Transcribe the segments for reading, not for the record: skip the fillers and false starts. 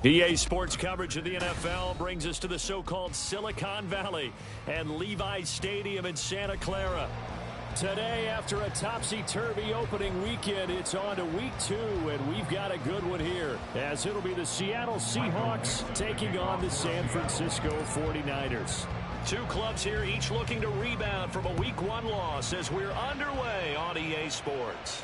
EA Sports coverage of the NFL brings us to the so-called Silicon Valley and Levi's Stadium in Santa Clara. Today, after a topsy-turvy opening weekend, it's on to week 2, and we've got a good one here, as it'll be the Seattle Seahawks taking on the San Francisco 49ers. Two clubs here, each looking to rebound from a week 1 loss as we're underway on EA Sports.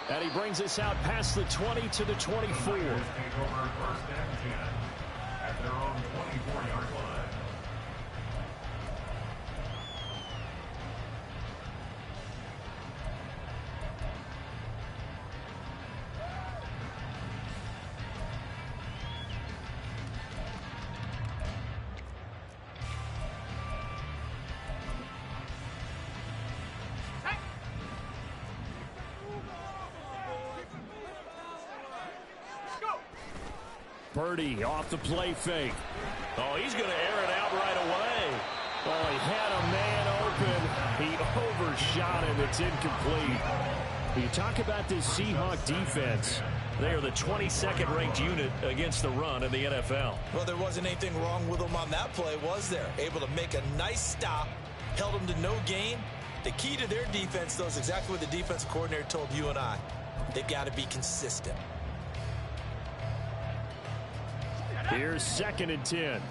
And he brings us out past the 20 to the 24. At their own 24-yard line. Purdy off the play fake. Oh, he's going to air it out right away. Oh, he had a man open. He overshot him. It's incomplete. You talk about this Seahawk defense. They are the 22nd ranked unit against the run in the NFL. Well, there wasn't anything wrong with them on that play, was there? Able to make a nice stop, held them to no gain. The key to their defense, though, is exactly what the defensive coordinator told you and I. They've got to be consistent. Here's 2nd and 10. And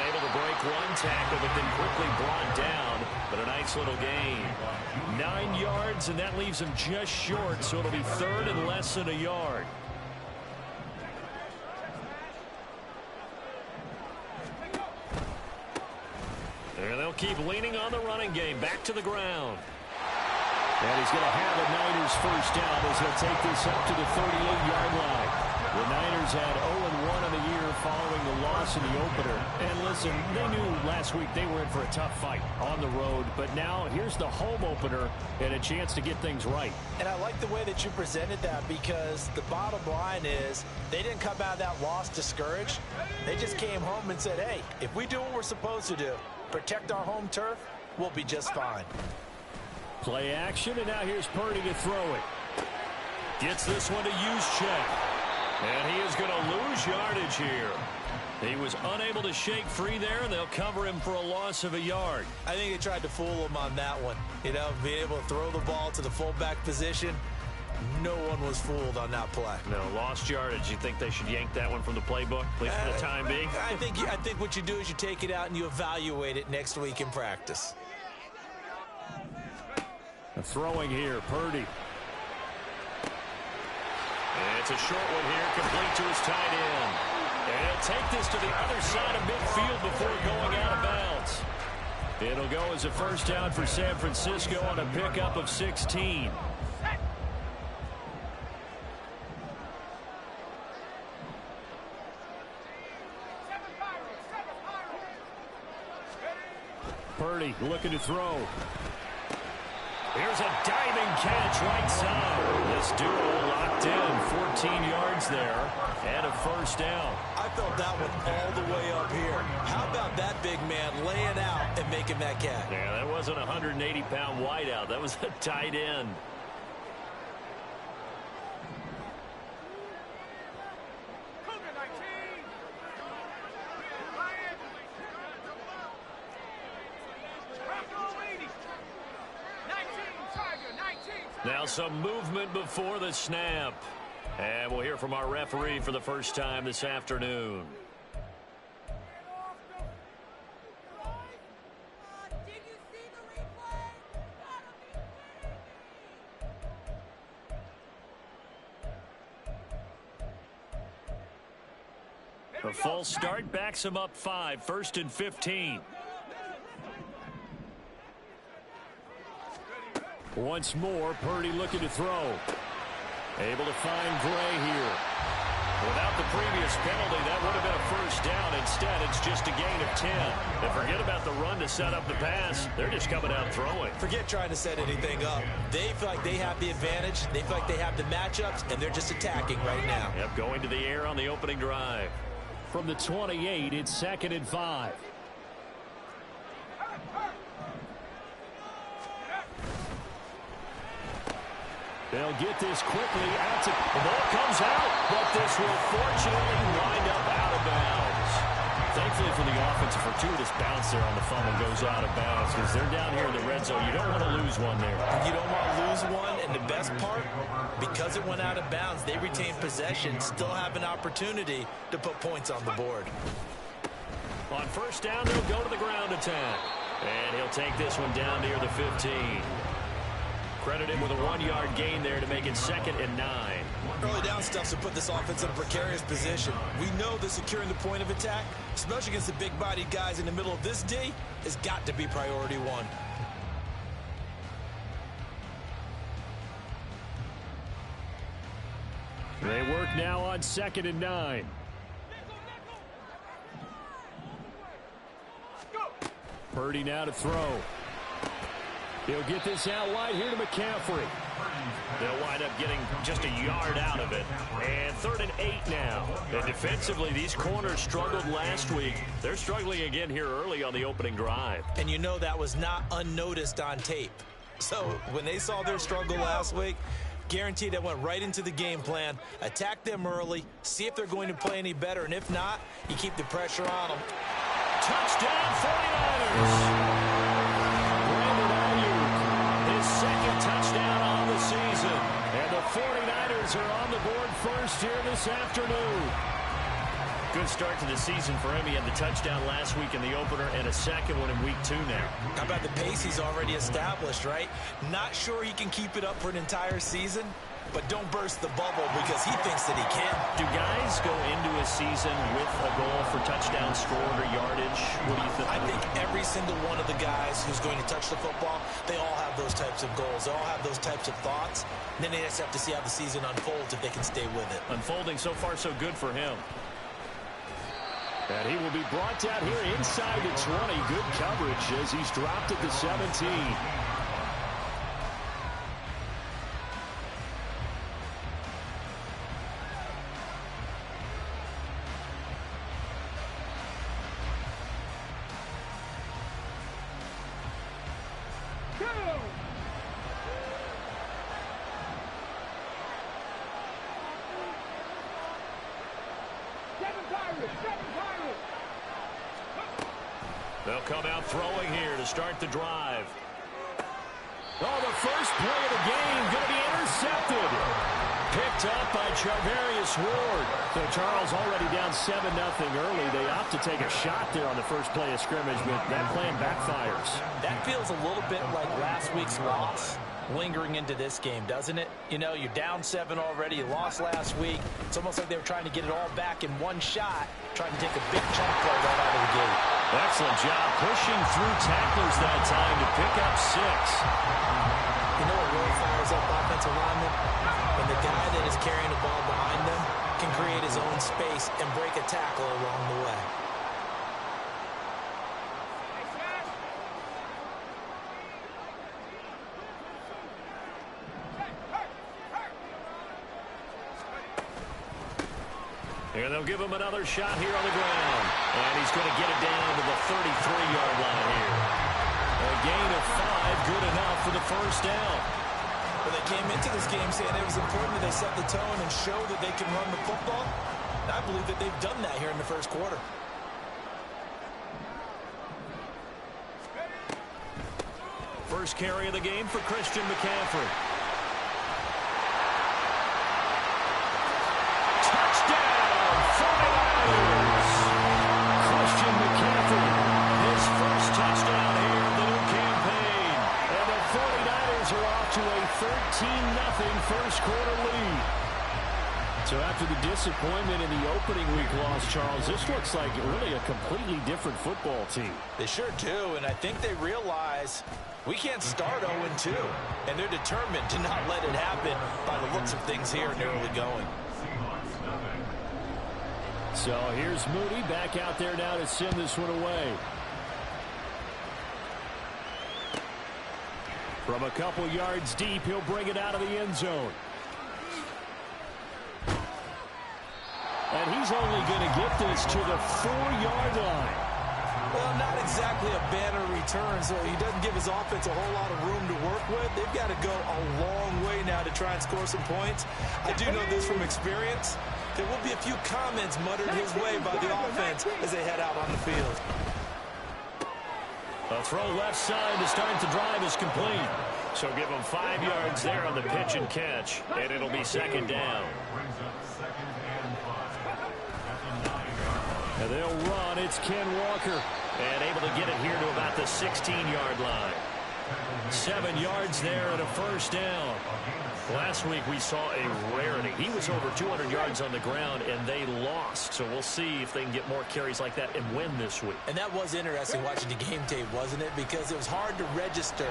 able to break one tackle, but then quickly brought down. But a nice little gain. 9 yards, and that leaves him just short, so it'll be 3rd and less than a yard. And they'll keep leaning on the running game. Back to the ground. And he's going to have a Niners first down as he'll take this up to the 38-yard line. The Niners had 0-1 in the year following the loss in the opener. And listen, they knew last week they were in for a tough fight on the road. But now here's the home opener and a chance to get things right. And I like the way that you presented that, because the bottom line is they didn't come out of that loss discouraged. They just came home and said, hey, if we do what we're supposed to do, protect our home turf, we'll be just fine. Play action, and now here's Purdy to throw it. Gets this one to Juszczyk. And he is going to lose yardage here. He was unable to shake free there, and they'll cover him for a loss of a yard. I think they tried to fool him on that one. You know, being able to throw the ball to the fullback position. No one was fooled on that play. No, lost yardage. You think they should yank that one from the playbook, at least for the time being? I think what you do is you take it out and you evaluate it next week in practice. Throwing here, Purdy. And it's a short one here, complete to his tight end. And he'll take this to the other side of midfield before going out of bounds. It'll go as a first down for San Francisco on a pickup of 16. Purdy looking to throw. Here's a diving catch right side. This duo locked in. 14 yards there and a first down. I felt that one all the way up here. How about that big man laying out and making that catch? Yeah, that wasn't a 180-pound wideout. That was a tight end. Now some movement before the snap. And we'll hear from our referee for the first time this afternoon. A false start backs him up 5, 1st and 15. Once more, Purdy looking to throw. Able to find Gray here. Without the previous penalty, that would have been a first down. Instead, it's just a gain of 10. And forget about the run to set up the pass. They're just coming out throwing. Forget trying to set anything up. They feel like they have the advantage. They feel like they have the matchups, and they're just attacking right now. Yep, going to the air on the opening drive. From the 28, it's 2nd and 5. They'll get this quickly out to the ball comes out, but this will fortunately wind up out of bounds. Thankfully for the offense, a fortuitous bounce there on the fumble goes out of bounds because they're down here in the red zone. You don't want to lose one there. You don't want to lose one, and the best part, because it went out of bounds, they retain possession, still have an opportunity to put points on the board. On first down, they'll go to the ground attack. And he'll take this one down near the 15. Credit him with a 1-yard gain there to make it 2nd and 9. Early down stuff to put this offense in a precarious position. We know that securing the point of attack, especially against the big-bodied guys in the middle of this D, has got to be priority one. They work now on 2nd and 9. Purdy now to throw. He'll get this out wide here to McCaffrey. They'll wind up getting just a yard out of it. And 3rd and 8 now. And defensively, these corners struggled last week. They're struggling again here early on the opening drive. And you know that was not unnoticed on tape. So when they saw their struggle last week, guaranteed that went right into the game plan. Attack them early, see if they're going to play any better. And if not, you keep the pressure on them. Touchdown 49ers! His 2nd touchdown on the season. And the 49ers are on the board first here this afternoon. Good start to the season for him. He had the touchdown last week in the opener and a second one in week 2 now. How about the pace he's already established, right? Not sure he can keep it up for an entire season, but don't burst the bubble because he thinks that he can. Do guys go into a season with a goal for touchdown scored or yardage? What do you think? I think every single one of the guys who's going to touch the football, they all have those types of goals. They all have those types of thoughts. And then they just have to see how the season unfolds if they can stay with it. Unfolding so far so good for him. And he will be brought down here inside the 20. Good coverage as he's dropped at the 17. They'll come out throwing here to start the drive. Oh, the first play of the game going to be intercepted. Picked up by Charvarius Ward. So Charles already down 7-0 early. They opt to take a shot there on the first play of scrimmage, but that plan backfires. That feels a little bit like last week's loss lingering into this game, doesn't it? You know, you're down 7 already. You lost last week. It's almost like they were trying to get it all back in one shot, trying to take a big chunk play right out of the gate. Excellent job pushing through tacklers that time to pick up 6. You know what really fires up offensive linemen? When the guy that is carrying the ball behind them can create his own space and break a tackle along the way. And they'll give him another shot here on the ground. And he's going to get it down to the 33-yard line here. A gain of 5, good enough for the first down. Well, they came into this game saying it was important that they set the tone and show that they can run the football. And I believe that they've done that here in the first quarter. First carry of the game for Christian McCaffrey. Touchdown, 49ers! Christian McCaffrey, his first touchdown here in the new campaign. And the 49ers are off to a 13-0 first quarter lead. So after the disappointment in the opening week loss, Charles, this looks like really a completely different football team. They sure do, and I think they realize we can't start 0-2, and they're determined to not let it happen by the looks of things here in the early going. So here's Moody back out there now to send this one away. From a couple yards deep, he'll bring it out of the end zone. And he's only going to get this to the 4-yard line. Well, not exactly a banner return, so he doesn't give his offense a whole lot of room to work with. They've got to go a long way now to try and score some points. I do know this from experience. There will be a few comments muttered his way by the offense as they head out on the field. A throw left side to start the drive is complete. So give them 5 yards there on the pitch and catch, and it'll be second down. And they'll run. It's Ken Walker. And able to get it here to about the 16-yard line. 7 yards there and a first down. Last week we saw a rarity. He was over 200 yards on the ground, and they lost. So we'll see if they can get more carries like that and win this week. And that was interesting watching the game tape, wasn't it? Because it was hard to register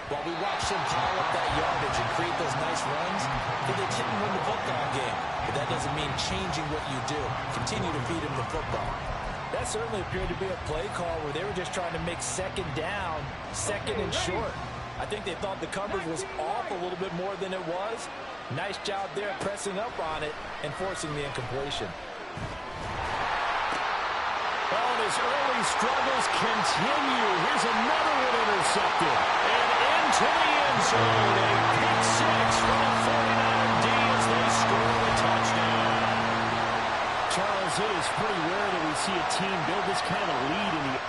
while we watched him pile up that yardage and create those nice runs. They didn't win the football game. But that doesn't mean changing what you do. Continue to feed him the football. That certainly appeared to be a play call where they were just trying to make second down, second and short. I think they thought the coverage was off a little bit more than it was. Nice job there pressing up on it and forcing the incompletion. Oh, his early struggles continue. Here's another one intercepted. And into the end zone. A pick six from the 49er D as they score a touchdown. Charles, it is pretty rare that we see a team build this kind of lead in the...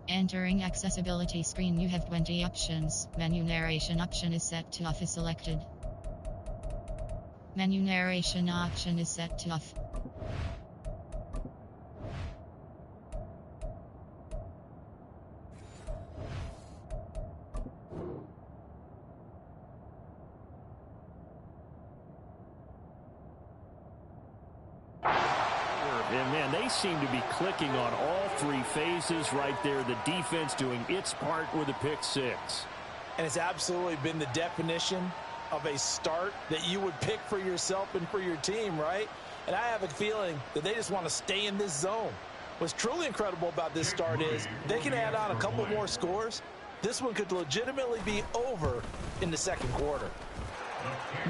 Entering accessibility screen, you have 20 options. Menu narration option is set to off is selected. Menu narration option is set to off. And, man, they seem to be clicking on all 3 phases right there. The defense doing its part with a pick six. And it's absolutely been the definition of a start that you would pick for yourself and for your team, right? And I have a feeling that they just want to stay in this zone. What's truly incredible about this start is they can add on a couple more scores. This one could legitimately be over in the second quarter.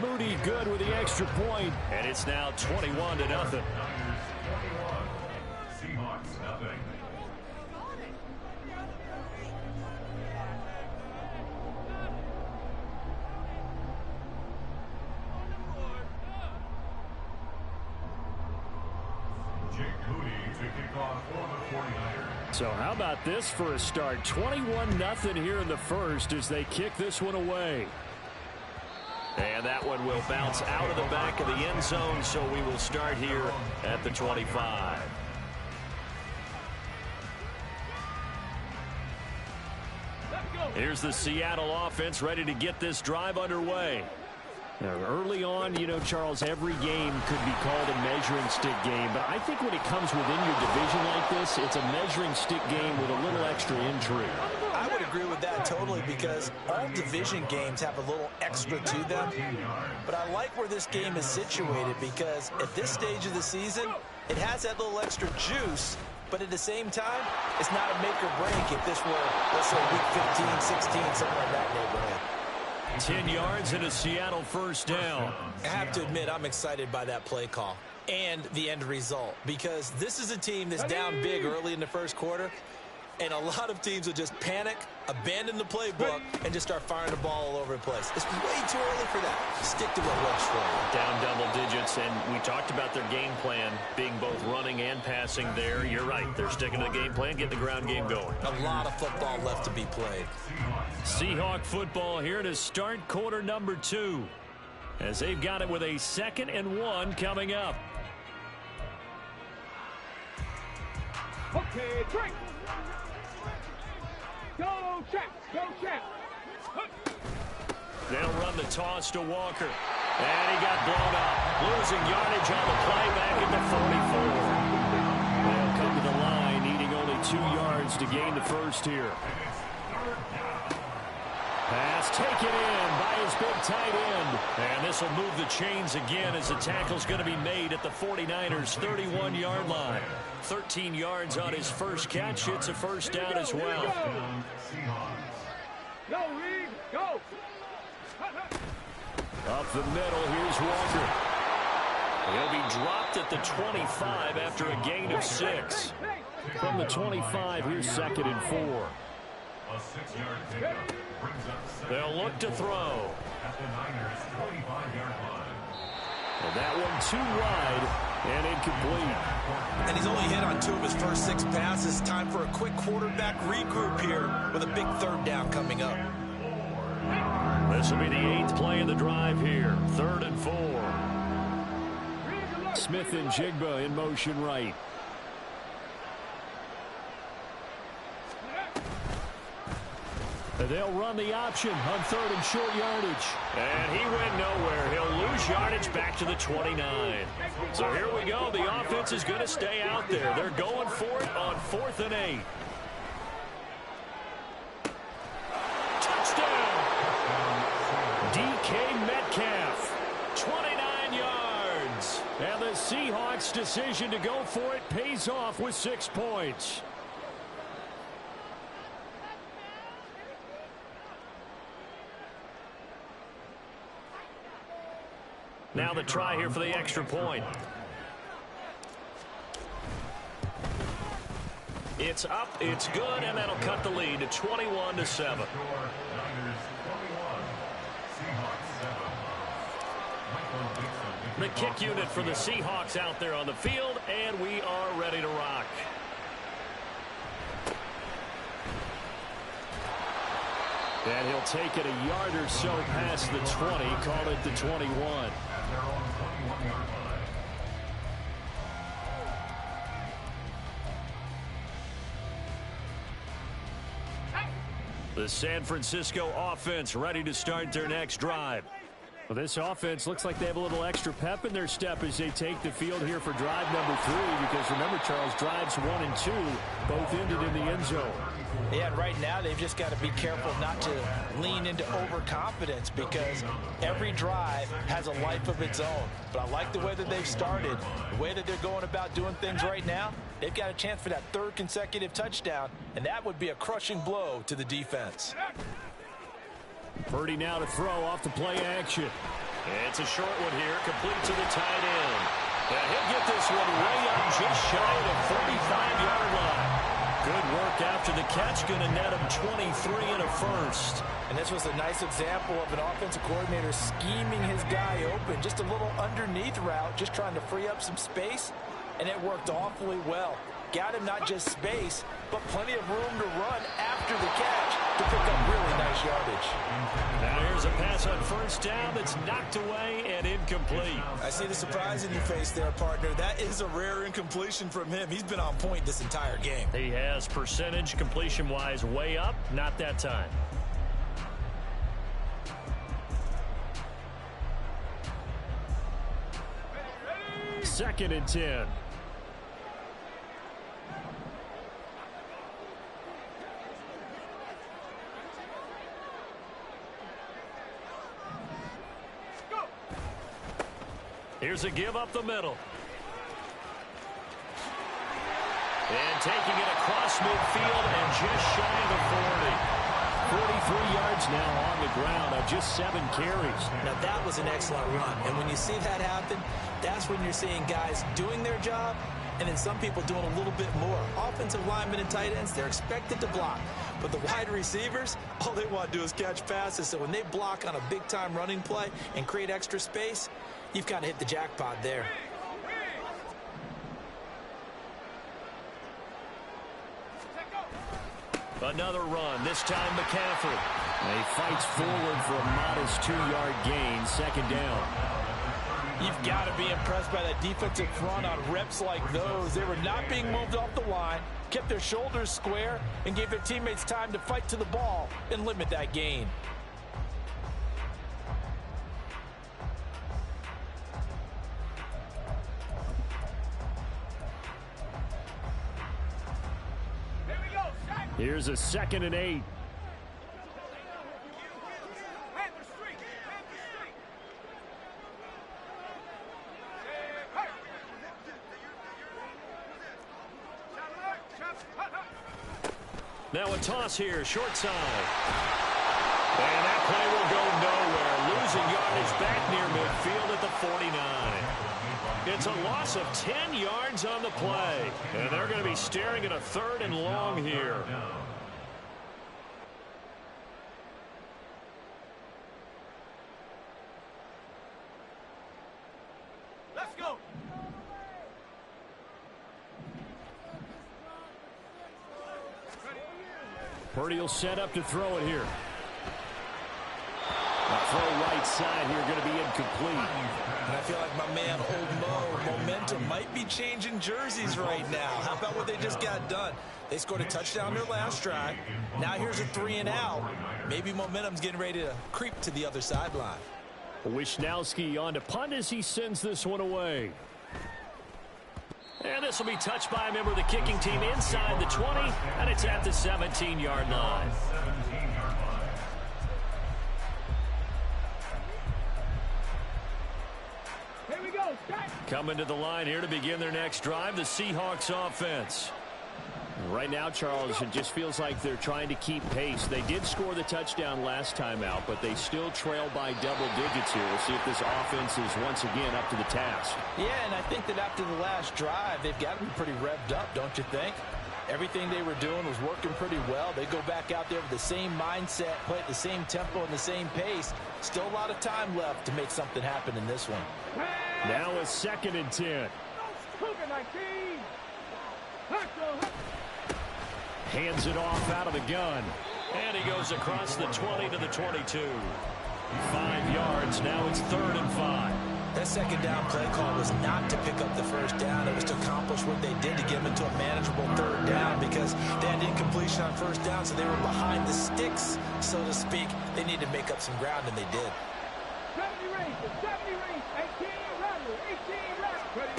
Moody good with the extra point, and it's now 21-0. Seahawks nothing. Jake Moody to kick off for the 49ers. So how about this for a start? 21-0 here in the first as they kick this one away. And that one will bounce out of the back of the end zone, so we will start here at the 25. Here's the Seattle offense ready to get this drive underway. Now, early on, you know, Charles, every game could be called a measuring stick game. But I think when it comes within your division like this, it's a measuring stick game with a little extra intrigue. I would agree with that totally because all division games have a little extra to them. But I like where this game is situated because at this stage of the season, it has that little extra juice. But at the same time, it's not a make or break if this were, let's say, week 15, 16, something like that neighborhood. 10 yards and a Seattle first down. I have to admit, I'm excited by that play call and the end result because this is a team that's down big early in the first quarter, and a lot of teams will just panic, abandon the playbook, and just start firing the ball all over the place. It's way too early for that. Stick to what works for you. Down double digits, and we talked about their game plan being both running and passing there. You're right. They're sticking to the game plan, getting the ground game going. A lot of football left to be played. Seahawk football here to start quarter number 2 as they've got it with a 2nd and 1 coming up. Okay, drink. Go, Champ! Go, Champ! They'll run the toss to Walker. And he got blown up. Losing yardage on the play back at the 44. 2 yards to gain the first here. Pass taken in by his big tight end. And this will move the chains again as the tackle's going to be made at the 49ers' 31-yard line. 13 yards on his first catch. It's a first down as well. Go, Reed, go. Up the middle, here's Walker. He'll be dropped at the 25 after a gain of 6. From the 25, here's 2nd and 4. A 6-yard pickup brings up They'll look to throw. at the Niners' 25-yard line. And that one too wide and incomplete. And he's only hit on 2 of his first 6 passes. Time for a quick quarterback regroup here with a big 3rd down coming up. This will be the 8th play of the drive here. 3rd and 4. Smith and Jigba in motion right. And they'll run the option on 3rd and short yardage. And he went nowhere. He'll lose yardage back to the 29. So here we go. The offense is going to stay out there. They're going for it on 4th and 8. Touchdown! DK Metcalf, 29 yards. And the Seahawks' decision to go for it pays off with 6 points. Now the try here for the extra point. It's up, it's good, and that'll cut the lead to 21-7. Niners 21, Seahawks 7. The kick unit for the Seahawks out there on the field, and we are ready to rock. And he'll take it a yard or so past the 20, call it the 21. The San Francisco offense ready to start their next drive. Well, this offense looks like they have a little extra pep in their step as they take the field here for drive number 3, because remember, Charles, drives 1 and 2 both ended in the end zone. Yeah, and right now they've just got to be careful not to lean into overconfidence, because every drive has a life of its own. But I like the way that they've started, the way that they're going about doing things right now. They've got a chance for that 3rd consecutive touchdown, and that would be a crushing blow to the defense. Purdy now to throw off the play action. It's a short one here, complete to the tight end. And he'll get this one way up just shy of the 45-yard line. Good work after the catch, going to net him 23 and a first. And this was a nice example of an offensive coordinator scheming his guy open. Just a little underneath route, just trying to free up some space, and it worked awfully well. Got him not just space, but plenty of room to run after the catch to pick up really nice yardage. Now here's a pass on first down that's knocked away and incomplete. I see the surprise in your face there, partner. That is a rare incompletion from him. He's been on point this entire game. He has percentage completion-wise way up, not that time. Second and 10. Here's a give up the middle. And taking it across midfield and just shy of the 40. 43 yards now on the ground on just 7 carries. Now that was an excellent run. And when you see that happen, that's when you're seeing guys doing their job and then some people doing a little bit more. Offensive linemen and tight ends, they're expected to block. But the wide receivers, all they want to do is catch passes. So when they block on a big-time running play and create extra space, you've got to hit the jackpot there. Another run, this time McCaffrey. He fights forward for a modest 2-yard gain, 2nd down. You've got to be impressed by that defensive front on reps like those. They were not being moved off the line, kept their shoulders square, and gave their teammates time to fight to the ball and limit that gain. Here's a 2nd and 8. Now a toss here, short side. And that play will go nowhere. Losing yardage back near midfield at the 49. It's a loss of 10 yards on the play. And they're going to be staring at a 3rd and long here. Let's go. Purdy will set up to throw it here. The throw right side here going to be incomplete. And I feel like my man, Old Mo, momentum might be changing jerseys right now. How about what they just got done? They scored a touchdown their last drive. Now here's a 3 and out. Maybe momentum's getting ready to creep to the other sideline. Wisnowski on to punt as he sends this one away. And this will be touched by a member of the kicking team inside the 20, and it's at the 17-yard line. Here we go. Coming to the line here to begin their next drive, the Seahawks offense. Right now, Charles, it just feels like they're trying to keep pace. They did score the touchdown last time out, but they still trail by double digits here. We'll see if this offense is once again up to the task. Yeah, and I think that after the last drive, they've got to be pretty revved up, don't you think? Everything they were doing was working pretty well. They go back out there with the same mindset, play at the same tempo and the same pace. Still a lot of time left to make something happen in this one. Now a 2nd and 10. Hands it off out of the gun. And he goes across the 20 to the 22. 5 yards. Now it's 3rd and 5. That second down play call was not to pick up the first down. It was to accomplish what they did to get them into a manageable 3rd down because they had incompletion on first down, so they were behind the sticks, so to speak. They needed to make up some ground, and they did. 70 range, 18 rush.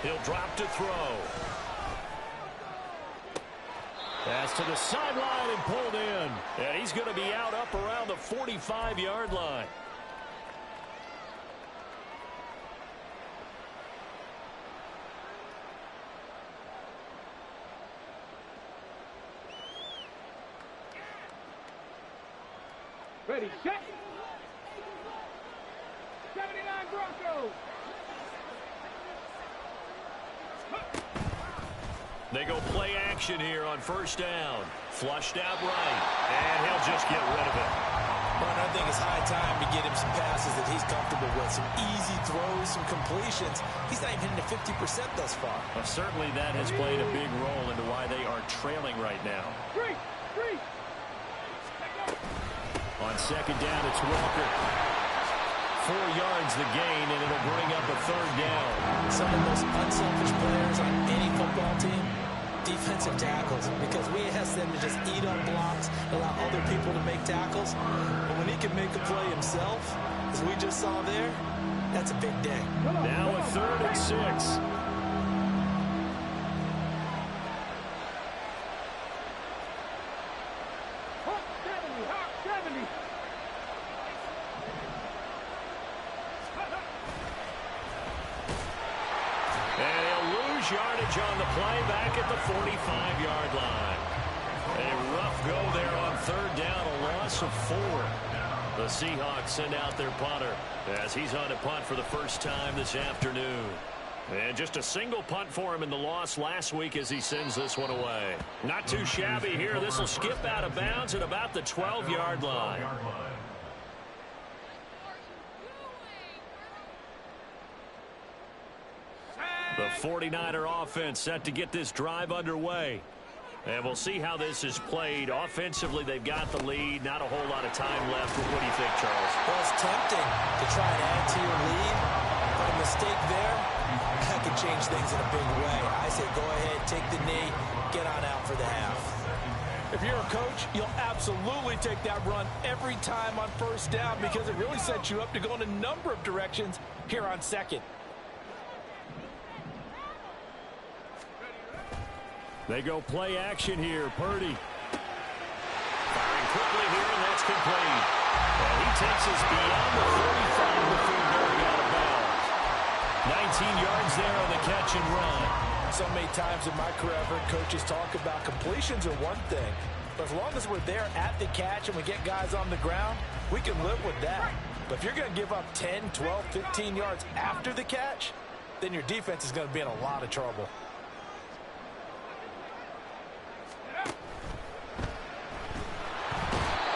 He'll drop to throw. Pass to the sideline and pulled in. And he's going to be out up around the 45-yard line. Ready, set. 79 Broncos. They go play action here on first down. Flushed out right. And he'll just get rid of it. Well, I think it's high time to get him some passes that he's comfortable with. Some easy throws, some completions. He's not even hitting to 50% thus far. Well, certainly that has played a big role into why they are trailing right now. Three. On second down, it's Walker. 4 yards the gain, and it'll bring up a 3rd down. Some of the most unselfish players on any football team, defensive tackles, because we ask them to just eat up blocks, allow other people to make tackles. But when he can make a play himself, as we just saw there, that's a big day. Now a 3rd and 6. Yardage on the play back at the 45-yard line. A rough go there on 3rd down, a loss of 4. The Seahawks send out their punter as he's on to punt for the first time this afternoon. And just a single punt for him in the loss last week as he sends this one away. Not too shabby here. This will skip out of bounds at about the 12-yard line. The 49er offense set to get this drive underway. And we'll see how this is played. Offensively, they've got the lead. Not a whole lot of time left. What do you think, Charles? Well, it's tempting to try and add to your lead. But a mistake there, that could change things in a big way. I say go ahead, take the knee, get on out for the half. If you're a coach, you'll absolutely take that run every time on first down because it really sets you up to go in a number of directions here on second. They go play action here. Purdy quickly here, and that's complete. And he takes us beyond the 35 before going out of bounds. 19 yards there on the catch and run. So many times in my career, I've heard coaches talk about completions are one thing. But as long as we're there at the catch and we get guys on the ground, we can live with that. But if you're going to give up 10, 12, 15 yards after the catch, then your defense is going to be in a lot of trouble.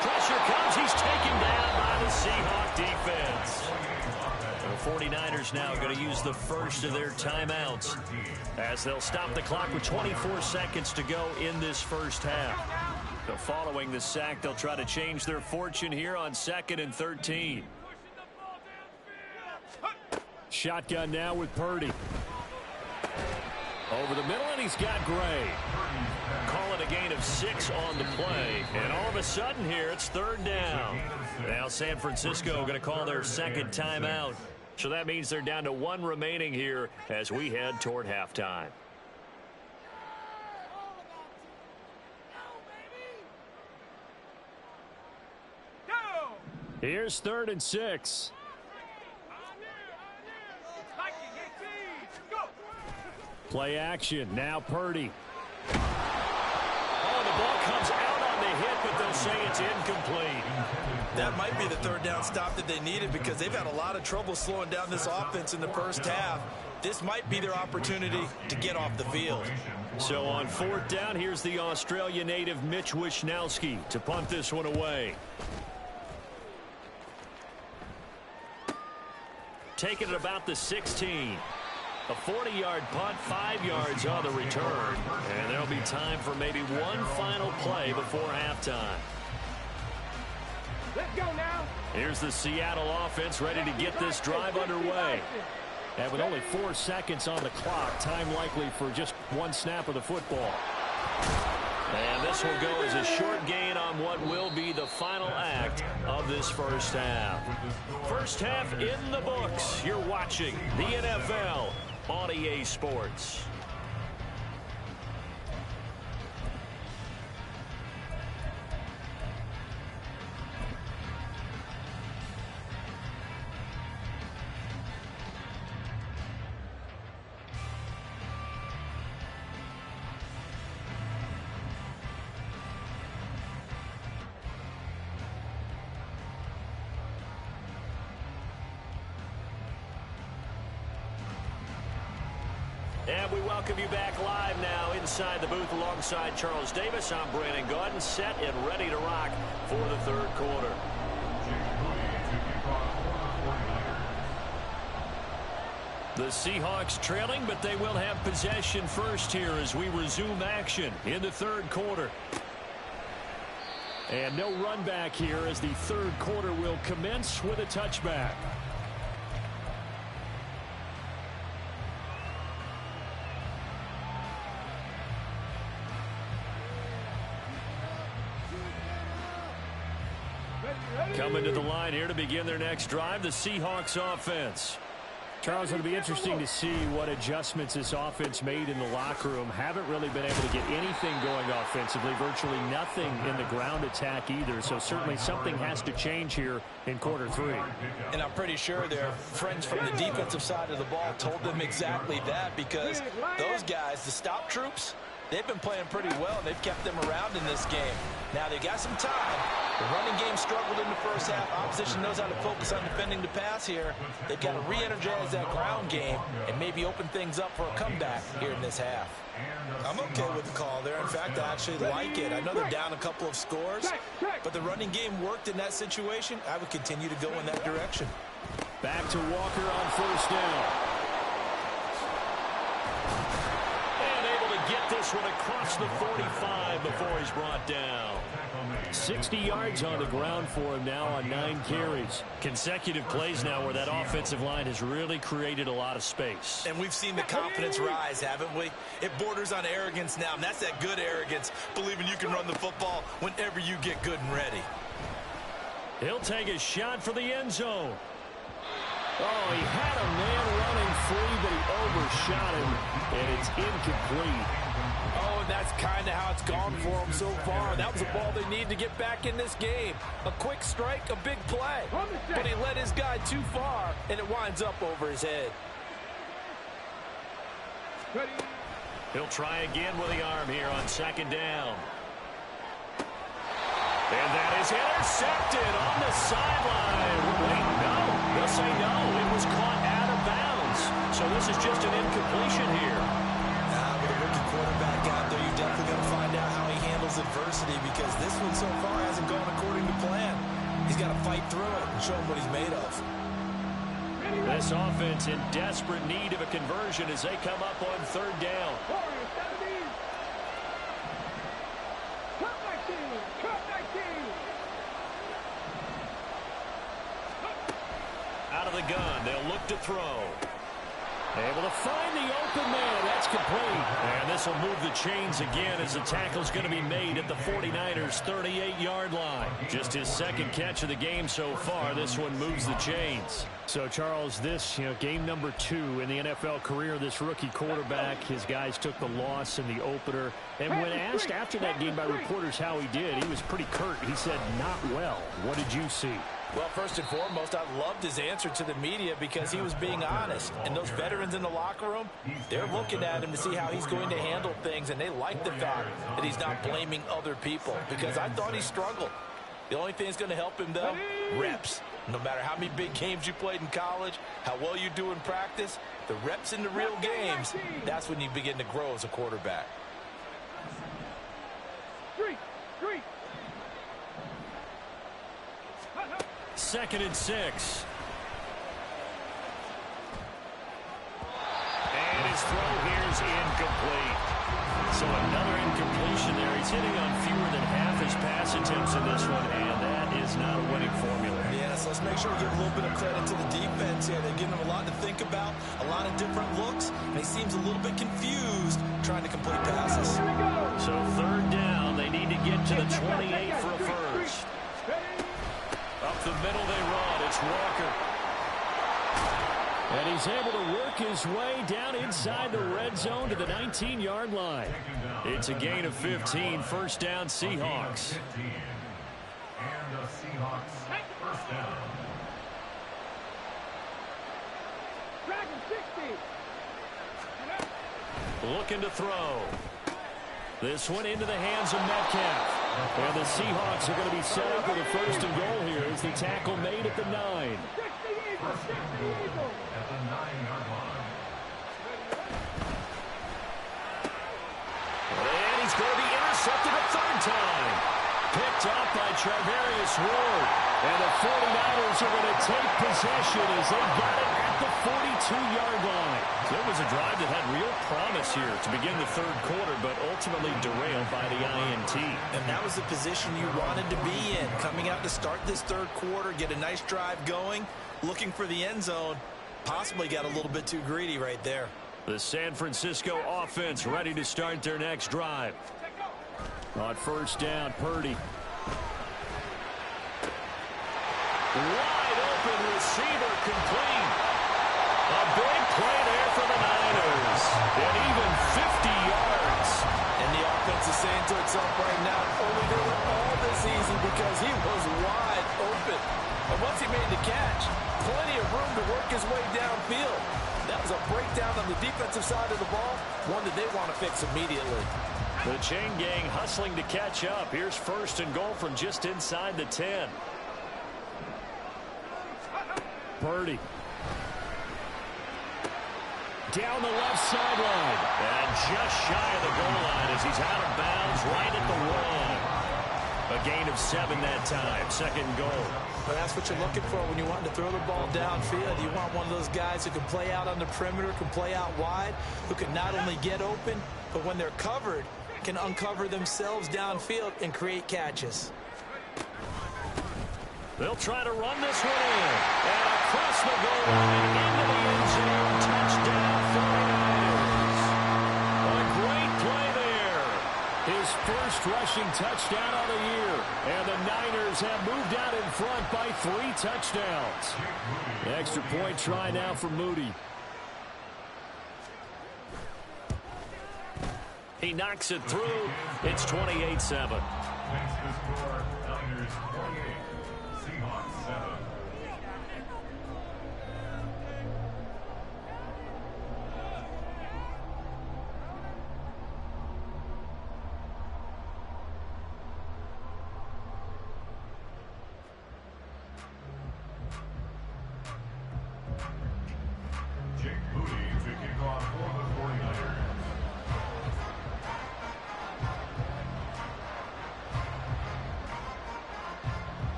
Pressure comes. He's taken down by the Seahawk defense. The 49ers now going to use the first of their timeouts as they'll stop the clock with 24 seconds to go in this first half. So following the sack, they'll try to change their fortune here on 2nd and 13. Shotgun now with Purdy. Over the middle, and he's got Gray. Call it a gain of 6 on the play. And all of a sudden here, it's 3rd down. Now San Francisco going to call their second timeout. So that means they're down to 1 remaining here as we head toward halftime. Here's 3rd and 6. Play action. Now Purdy. Oh, the ball comes out on the hit, but they'll say it's incomplete. That might be the 3rd down stop that they needed because they've had a lot of trouble slowing down this offense in the first half. This might be their opportunity to get off the field. So on 4th down, here's the Australia native Mitch Wishnowski to punt this one away. Taking it about the 16. A 40-yard punt, 5 yards on the return. And there'll be time for maybe one final play before halftime. Let's go now. Here's the Seattle offense ready to get this drive underway. And with only 4 seconds on the clock, time likely for just one snap of the football. And this will go as a short gain on what will be the final act of this first half. First half in the books. You're watching the NFL on EA Sports. And we welcome you back live now inside the booth alongside Charles Davis. I'm Brandon Gaudin, set and ready to rock for the 3rd quarter. The Seahawks trailing, but they will have possession first here as we resume action in the 3rd quarter. And no run back here as the 3rd quarter will commence with a touchback. Coming to the line here to begin their next drive, the Seahawks offense. Charles, it'll be interesting to see what adjustments this offense made in the locker room. Haven't really been able to get anything going offensively, virtually nothing in the ground attack either. So certainly something has to change here in quarter 3. And I'm pretty sure their friends from the defensive side of the ball told them exactly that because those guys, the stop troops, they've been playing pretty well, and they've kept them around in this game. Now, they got some time. The running game struggled in the first half. Opposition knows how to focus on defending the pass here. They've got to re-energize that ground game and maybe open things up for a comeback here in this half. I'm okay with the call there. In fact, I actually like it. I know they're down a couple of scores, but the running game worked in that situation. I would continue to go in that direction. Back to Walker on 1st down. Get this one across the 45 before he's brought down. 60 yards on the ground for him now on 9 carries. Consecutive plays now where that offensive line has really created a lot of space. And we've seen the confidence rise, haven't we? It borders on arrogance now, and that's that good arrogance, believing you can run the football whenever you get good and ready. He'll take a shot for the end zone. Oh, he had a man running free, but he overshot him, and it's incomplete. Oh, and that's kind of how it's gone for them so far. That was a ball they need to get back in this game. A quick strike, a big play. But he led his guy too far, and it winds up over his head. He'll try again with the arm here on second down. And that is intercepted on the sideline. Wait, no. They'll say no. It was caught out of bounds. So this is just an incompletion here. With a rookie quarterback out there, you're definitely going to find out how he handles adversity, because this one so far hasn't gone according to plan. He's got to fight through it and show him what he's made of. This offense in desperate need of a conversion as they come up on third down. Out of the gun, they'll look to throw. Able to find the open man. That's complete. And this will move the chains again as the tackle's going to be made at the 49ers' 38-yard line. Just his second catch of the game so far. This one moves the chains. So, Charles, this, game number 2 in the NFL career of this rookie quarterback. His guys took the loss in the opener. And when asked after that game by reporters how he did, he was pretty curt. He said, not well. What did you see? Well, first and foremost, I loved his answer to the media because he was being honest. And those veterans in the locker room, they're looking at him to see how he's going to handle things. And they like the fact that he's not blaming other people, because I thought he struggled. The only thing that's going to help him, though, reps. No matter how many big games you played in college, how well you do in practice, the reps in the real games, that's when you begin to grow as a quarterback. Second and 6. And his throw here is incomplete. So another incompletion there. He's hitting on fewer than half his pass attempts in this one, and that is not a winning formula. Yeah, so let's make sure we give a little bit of credit to the defense here. They're giving him a lot to think about, a lot of different looks, and he seems a little bit confused trying to complete passes. So third down, they need to get to the 28 for a first. Up the middle they run. It's Walker. And he's able to work his way down inside the red zone to the 19-yard line. It's a gain of 15. First down, Seahawks. And the Seahawks first down. Looking to throw. This one into the hands of Metcalf. And the Seahawks are going to be set up with a first and goal here as the tackle made at the 9. At the 9-yard line. And he's going to be intercepted a third time. Picked up by Charvarius Ward. And the 49ers are going to take possession as they got it at the 42-yard line. So it was a drive that had real promise here to begin the third quarter, but ultimately derailed by the INT. And that was the position you wanted to be in. Coming out to start this third quarter, get a nice drive going, looking for the end zone. Possibly got a little bit too greedy right there. The San Francisco offense ready to start their next drive. On first down, Purdy. Wide open receiver, complete. A big play there for the Niners. And even 50 yards. And the offense is saying to itself right now, only did it all this season because he was wide open. And once he made the catch, plenty of room to work his way downfield. That was a breakdown on the defensive side of the ball, one that they want to fix immediately. The chain gang hustling to catch up. Here's first and goal from just inside the 10. Purdy. Down the left sideline. And just shy of the goal line as he's out of bounds right at the 1. A gain of 7 that time. Second goal. But that's what you're looking for when you want to throw the ball downfield. You want one of those guys who can play out on the perimeter, can play out wide, who can not only get open, but when they're covered, can uncover themselves downfield and create catches. They'll try to run this one in. And across the goal line into the end zone. Touchdown 49ers. A great play there. His first rushing touchdown of the year. And the Niners have moved out in front by 3 touchdowns. Extra point try now for Moody. He knocks it through. It's 28-7. Makes the score Niners 28, Seahawks 7. Jake Moody to kick off for the 49ers.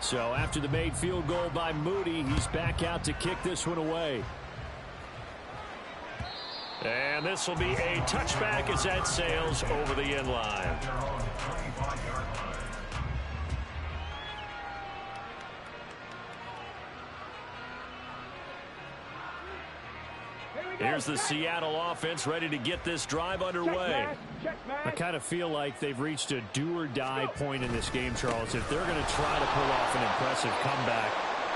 So after the made field goal by Moody, he's back out to kick this one away. And this will be a touchback as that sails over the end line. Their own 25-yard line. Here's the Seattle offense ready to get this drive underway. I kind of feel like they've reached a do-or-die point in this game, Charles. If they're going to try to pull off an impressive comeback,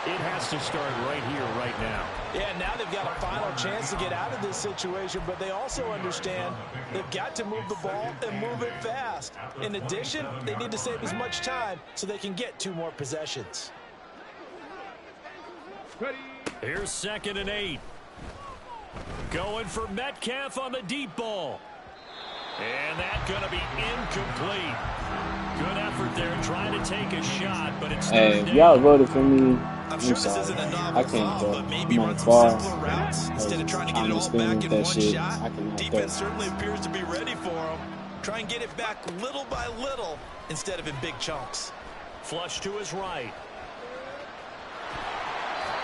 it has to start right here, right now. Yeah, now they've got a final chance to get out of this situation, but they also understand they've got to move the ball and move it fast. In addition, they need to save as much time so they can get 2 more possessions. Here's 2nd and 8. Going for Metcalf on the deep ball. And that's going to be incomplete. Good effort there trying to take a shot, but it's Hey, if y'all voted for me, I'm sorry. I can't go. I'm on far. Instead of trying to get it all back in one shot, defense certainly appears to be ready for him. Try and get it back little by little instead of in big chunks. Flush to his right.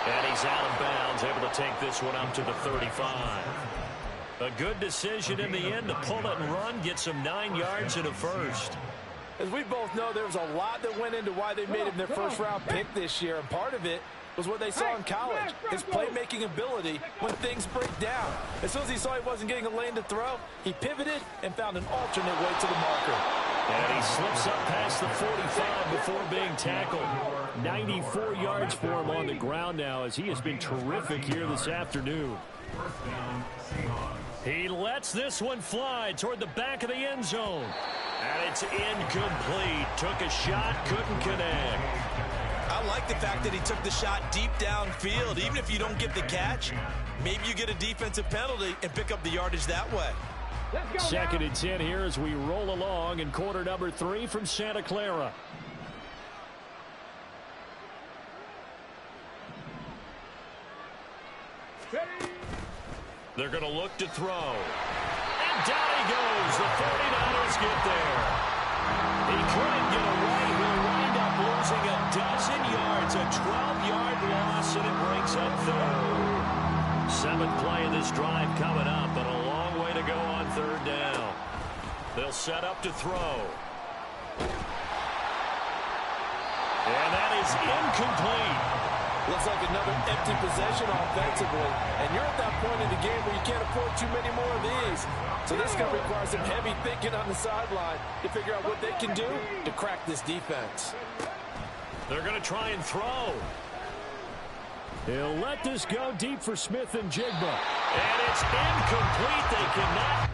And he's out of bounds, able to take this one up to the 35. A good decision in the end to pull it and run, get some 9 yards and a first. As we both know, there was a lot that went into why they made him their first-round pick this year, and part of it was what they saw in college, his playmaking ability when things break down. As soon as he saw he wasn't getting a lane to throw, he pivoted and found an alternate way to the marker. And he slips up past the 45 before being tackled. 94 yards for him on the ground now as he has been terrific here this afternoon. First down, Seahawks. He lets this one fly toward the back of the end zone. And it's incomplete. Took a shot, couldn't connect. I like the fact that he took the shot deep downfield. Even if you don't get the catch, maybe you get a defensive penalty and pick up the yardage that way. 2nd and 10 here as we roll along in quarter number 3 from Santa Clara. They're going to look to throw. And down he goes. The 49ers get there. He couldn't get away. He'll wind up losing a dozen yards. A 12-yard loss, and it brings up 3rd. 7th play of this drive coming up, but a long way to go on 3rd down. They'll set up to throw. And that is incomplete. Looks like another empty possession offensively. And you're at that point in the game where you can't afford too many more of these. So this is going to require some heavy thinking on the sideline to figure out what they can do to crack this defense. They're going to try and throw. He'll let this go deep for Smith and Jigba. And it's incomplete. They cannot.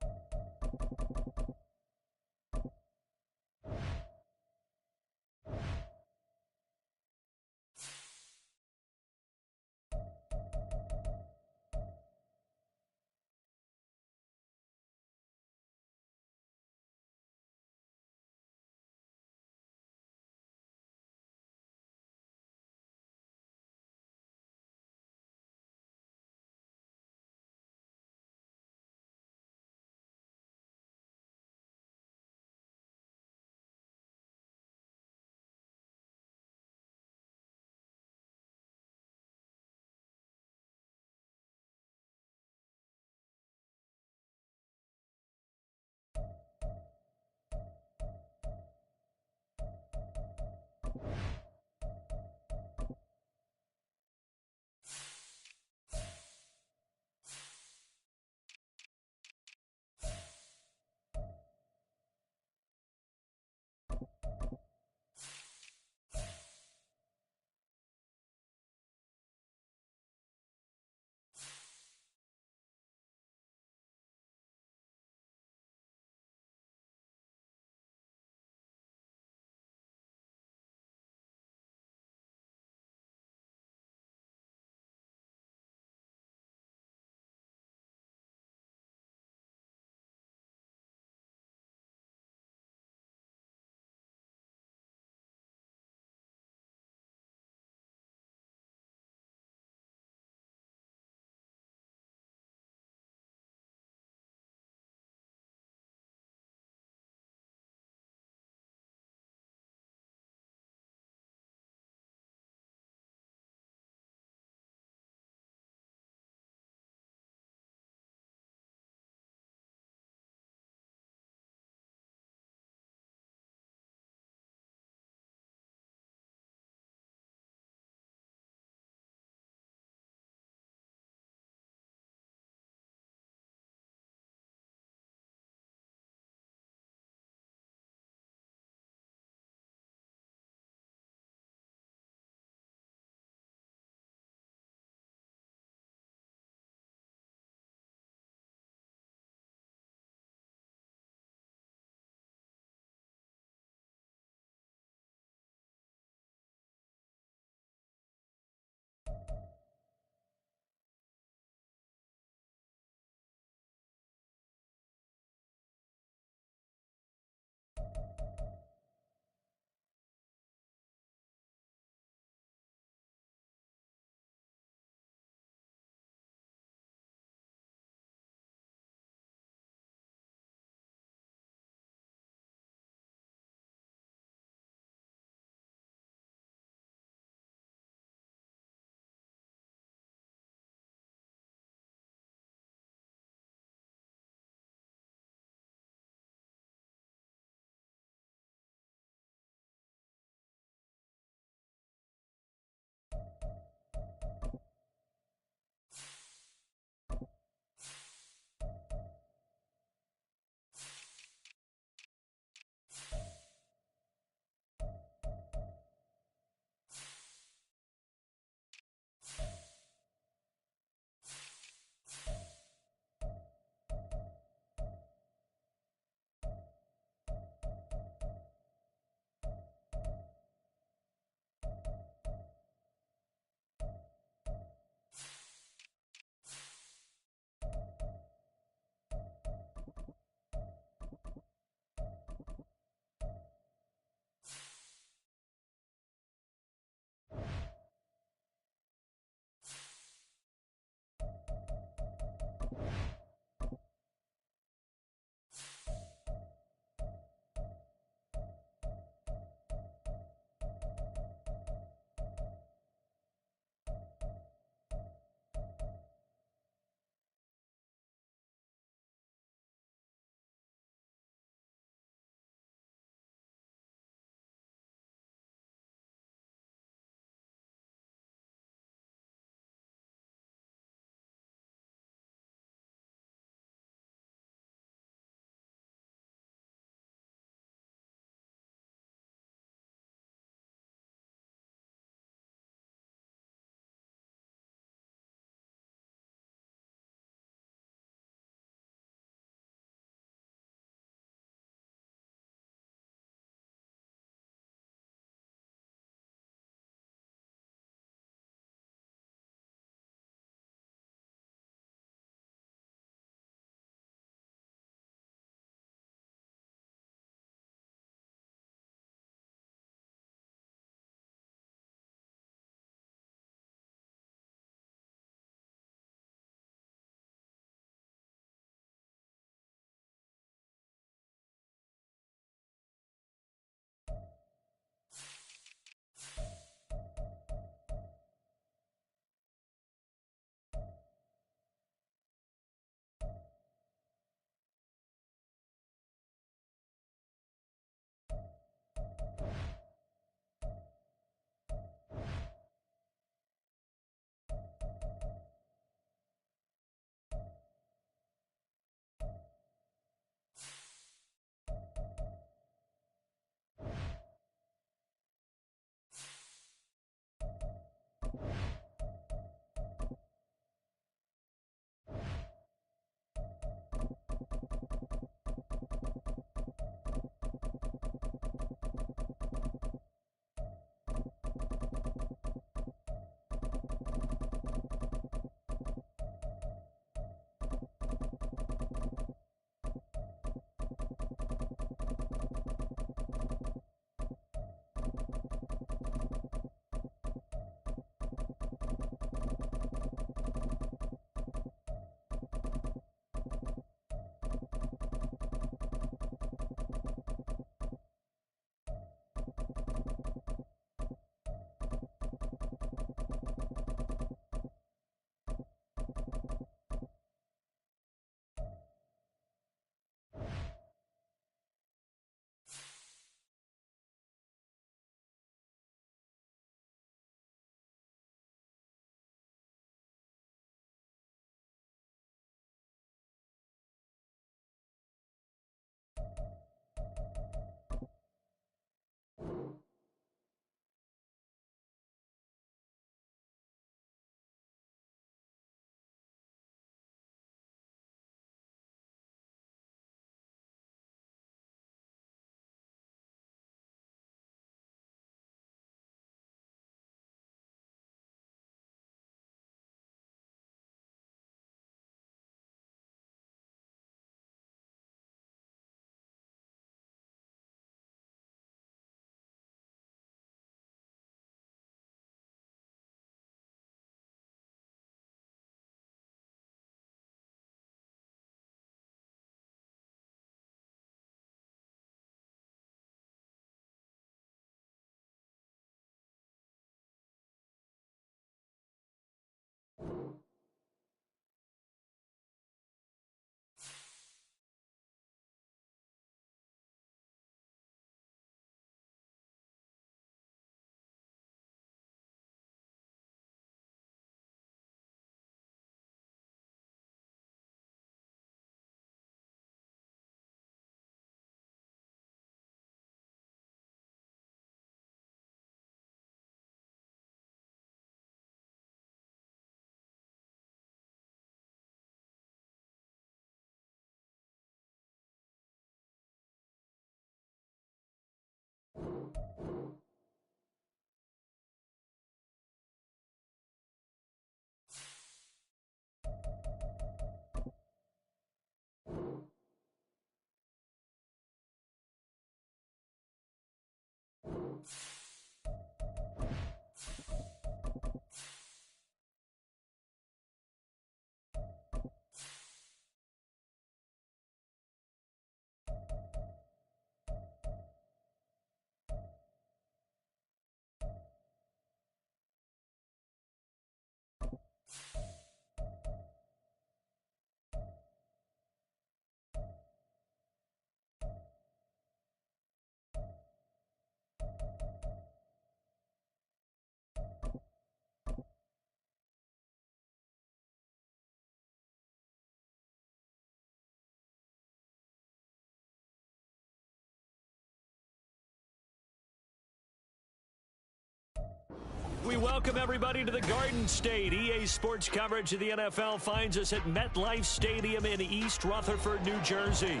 We welcome everybody to the Garden State. EA Sports coverage of the NFL finds us at MetLife Stadium in East Rutherford, New Jersey.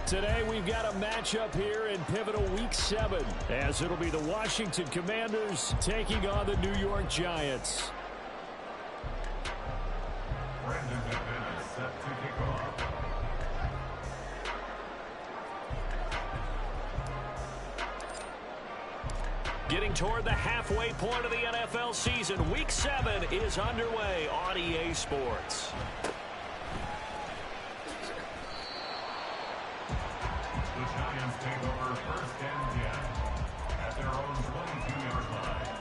Today we've got a matchup here in pivotal Week 7, as it'll be the Washington Commanders taking on the New York Giants. Brandon McManus set to kick off. Getting toward the halfway point of the NFL season, Week 7 is underway on EA Sports. The Giants take over first and 10 at their own 22-yard line.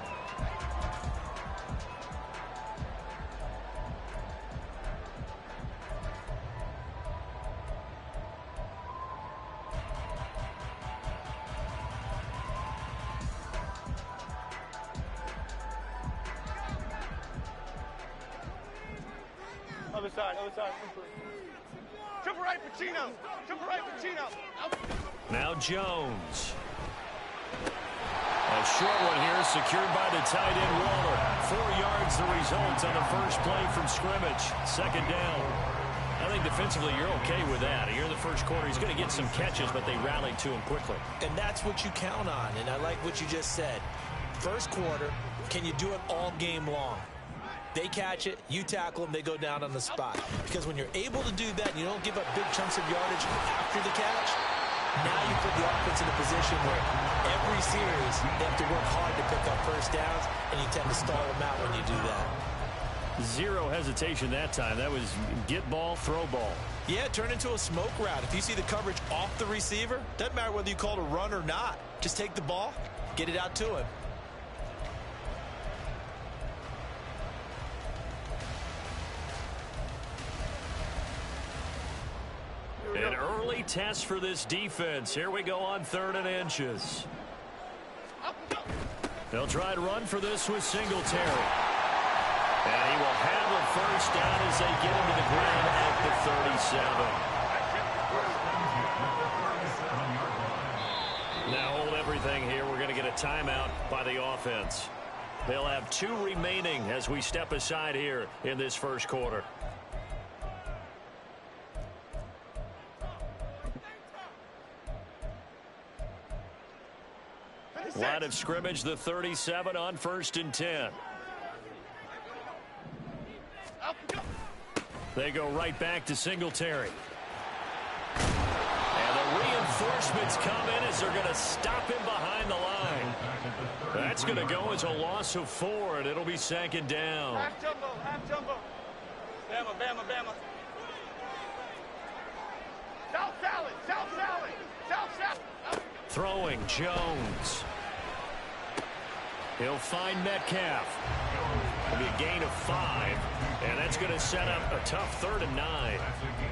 Other side, Triple right, Pacino. Triple right, Pacino. Now Jones. A short one here, secured by the tight end Waller. 4 yards the result on the first play from scrimmage. Second down. I think defensively you're okay with that. Here in the first quarter, he's going to get some catches, but they rallied to him quickly. And that's what you count on, and I like what you just said. First quarter, can you do it all game long? They catch it, you tackle them, they go down on the spot. Because when you're able to do that and you don't give up big chunks of yardage after the catch, now you put the offense in a position where every series they have to work hard to pick up first downs, and you tend to stall them out when you do that. Zero hesitation that time. That was get ball, throw ball. Yeah, turn into a smoke route. If you see the coverage off the receiver, doesn't matter whether you call it a run or not. Just take the ball, get it out to him. An early test for this defense. Here we go on 3rd and inches. They'll try to run for this with Singletary. And he will have a first down as they get into the ground at the 37. Now hold everything here. We're going to get a timeout by the offense. They'll have 2 remaining as we step aside here in this first quarter. Line of scrimmage, the 37 on 1st and 10. They go right back to Singletary. And the reinforcements come in as they're going to stop him behind the line. That's going to go as a loss of 4, and it'll be 2nd down. Half jumbo. Bama. South salad. Throwing Jones. He'll find Metcalf. It'll be a gain of 5, and that's going to set up a tough 3rd and 9.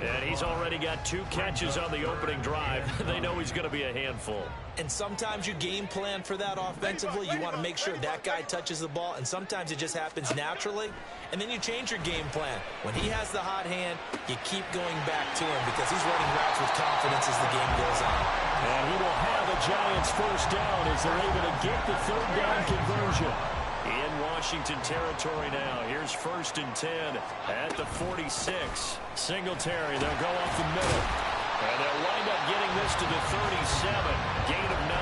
And he's already got 2 catches on the opening drive. They know he's going to be a handful. And sometimes you game plan for that offensively. You want to make sure that guy touches the ball, and sometimes it just happens naturally. And then you change your game plan. When he has the hot hand, you keep going back to him because he's running routes with confidence as the game goes on. And he will have a Giants first down as they're able to get the 3rd down conversion. In Washington territory now. Here's 1st and 10 at the 46. Singletary, they'll go off the middle. And they'll wind up getting this to the 37. Gain of 9.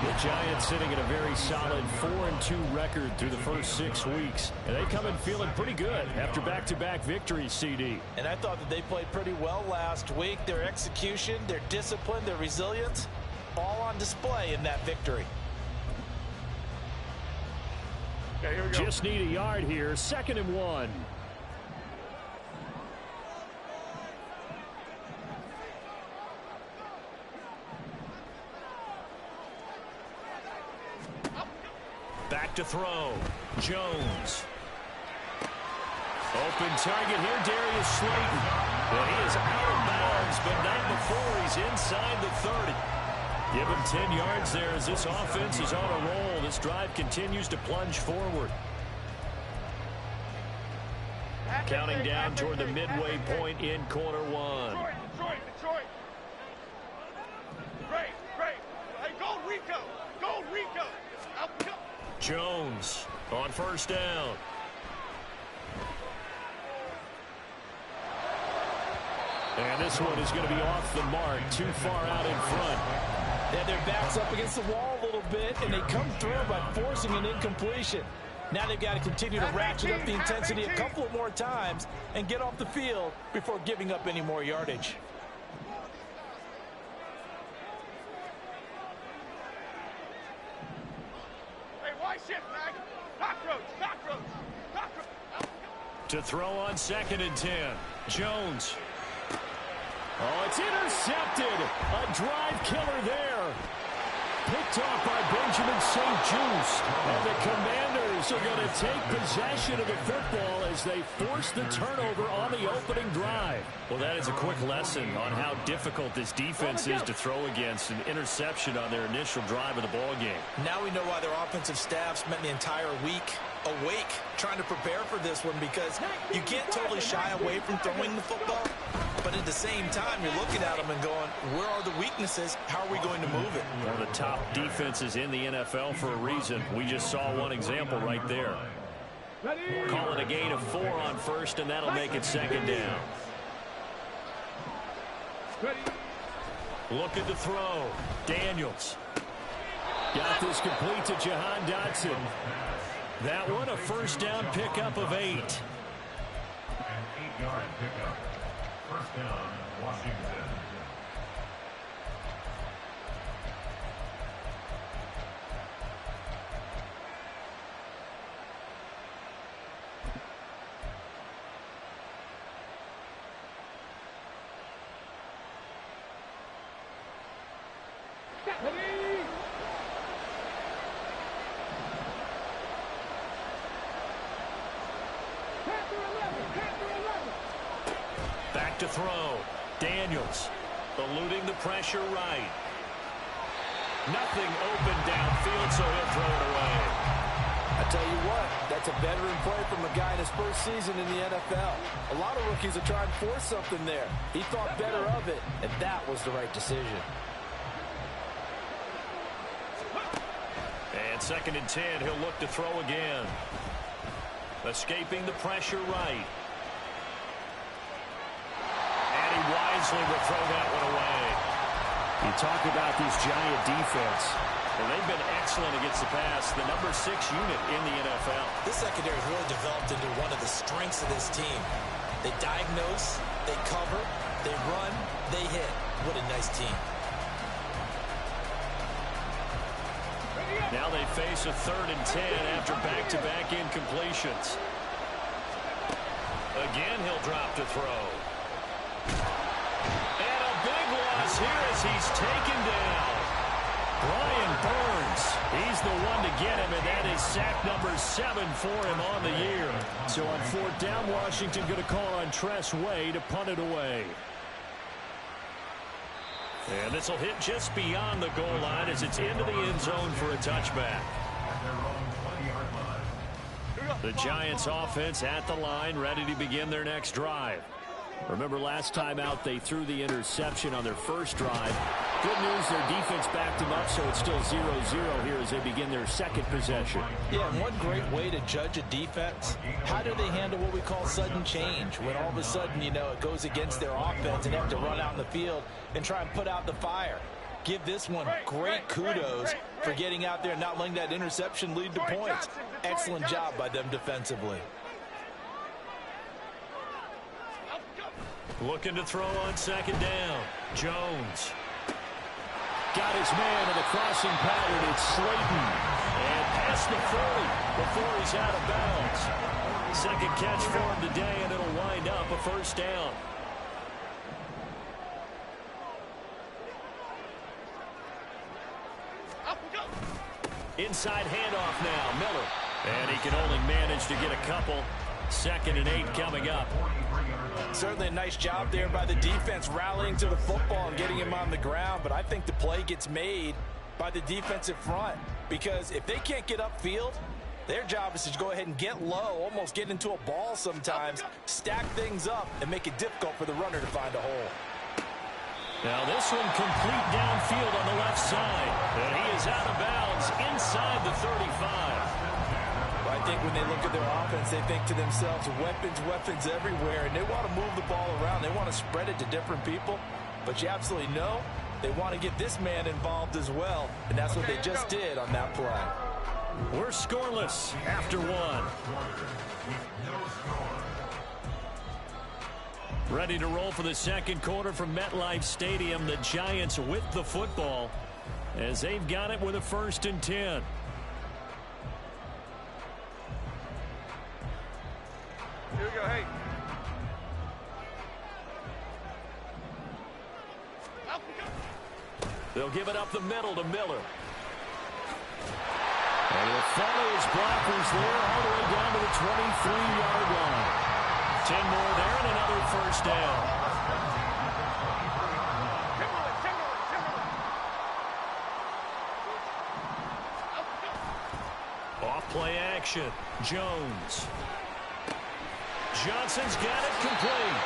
The Giants sitting at a very solid 4-2 record through the first 6 weeks. And they come in feeling pretty good after back-to-back victories, CD. And I thought that they played pretty well last week. Their execution, their discipline, their resilience, all on display in that victory. Okay, here we go. Just need a yard here. 2nd and 1. Back to throw. Jones. Open target here, Darius Slayton. And he is out of bounds, but not before he's inside the 30. Give him 10 yards there as this offense is on a roll. This drive continues to plunge forward. Counting down toward the midway point in quarter 1. Detroit. Great. Hey, go Rico. Up. Jones. On first down. And this one is going to be off the mark, too far out in front. Yeah, their back's up against the wall a little bit, and they come through by forcing an incompletion. Now they've got to continue to ratchet up the intensity a couple of more times and get off the field before giving up any more yardage. Hey, why shift, Mag? Cockroach, cockroach, cockroach. To throw on 2nd and 10. Jones. Oh, it's intercepted. A drive killer there. Picked off by Benjamin St. Just. And the Commanders are going to take possession of the football as they force the turnover on the opening drive. Well, that is a quick lesson on how difficult this defense is to throw against. An interception on their initial drive of the ball game. Now we know why their offensive staff spent the entire week awake trying to prepare for this one, because you can't totally shy away from throwing the football, but at the same time you're looking at them and going, where are the weaknesses? How are we going to move it? One of the top defenses in the NFL for a reason. We just saw one example right there. Call it a gain of 4 on first, and that'll make it 2nd down. Looking to throw. Daniels. Got this complete to Jahan Dotson. That one a first down pickup of 8. An 8-yard pickup. First down, Washington. Back to throw. Daniels eluding the pressure right. Nothing open downfield, so he'll throw it away. I tell you what, that's a veteran play from a guy in his first season in the NFL. A lot of rookies are trying to force something there. He thought better of it, and that was the right decision. And 2nd and 10, he'll look to throw again. Escaping the pressure right. And he wisely will throw that one away. You talk about these Giant defense. Well, they've been excellent against the pass. The number 6 unit in the NFL. This secondary has really developed into one of the strengths of this team. They diagnose, they cover, they run, they hit. What a nice team. Now they face a 3rd and 10 after back-to-back incompletions. Again, he'll drop to throw. And a big loss here as he's taken down. Brian Burns, he's the one to get him, and that is sack number 7 for him on the year. So on 4th down, Washington going to call on Tress Way to punt it away. And this will hit just beyond the goal line as it's into the end zone for a touchback. The Giants offense at the line, ready to begin their next drive. Remember last time out they threw the interception on their first drive. Good news, their defense backed them up, so it's still 0-0 here as they begin their 2nd possession. Yeah, and one great way to judge a defense, how do they handle what we call sudden change? When all of a sudden, you know, it goes against their offense and they have to run out in the field and try and put out the fire. Give this one great kudos for getting out there and not letting that interception lead to points. Excellent job by them defensively. Looking to throw on 2nd down. Jones. Got his man in the crossing pattern. It's Slayton. And past the 40 before he's out of bounds. 2nd catch for him today, and it'll wind up a first down. Inside handoff now, Miller. And he can only manage to get a couple. 2nd and 8 coming up. Certainly a nice job there by the defense rallying to the football and getting him on the ground, but I think the play gets made by the defensive front, because if they can't get upfield, their job is to go ahead and get low, almost get into a ball sometimes, stack things up, and make it difficult for the runner to find a hole. Now this one complete downfield on the left side, and he is out of bounds inside the 35. Well, I think when they look at their offense, they think to themselves, weapons, weapons everywhere, and they want to move the ball around. They want to spread it to different people, but you absolutely know they want to get this man involved as well, and that's what they just did on that play. We're scoreless after one. Ready to roll for the second quarter from MetLife Stadium. The Giants with the football as they've got it with a 1st and 10. Here we go, hey. They'll give it up the middle to Miller. And he'll follow his blockers there all the way down to the 23-yard line. 10 more there and another 1st down. Off play action. Jones. Johnson's got it complete.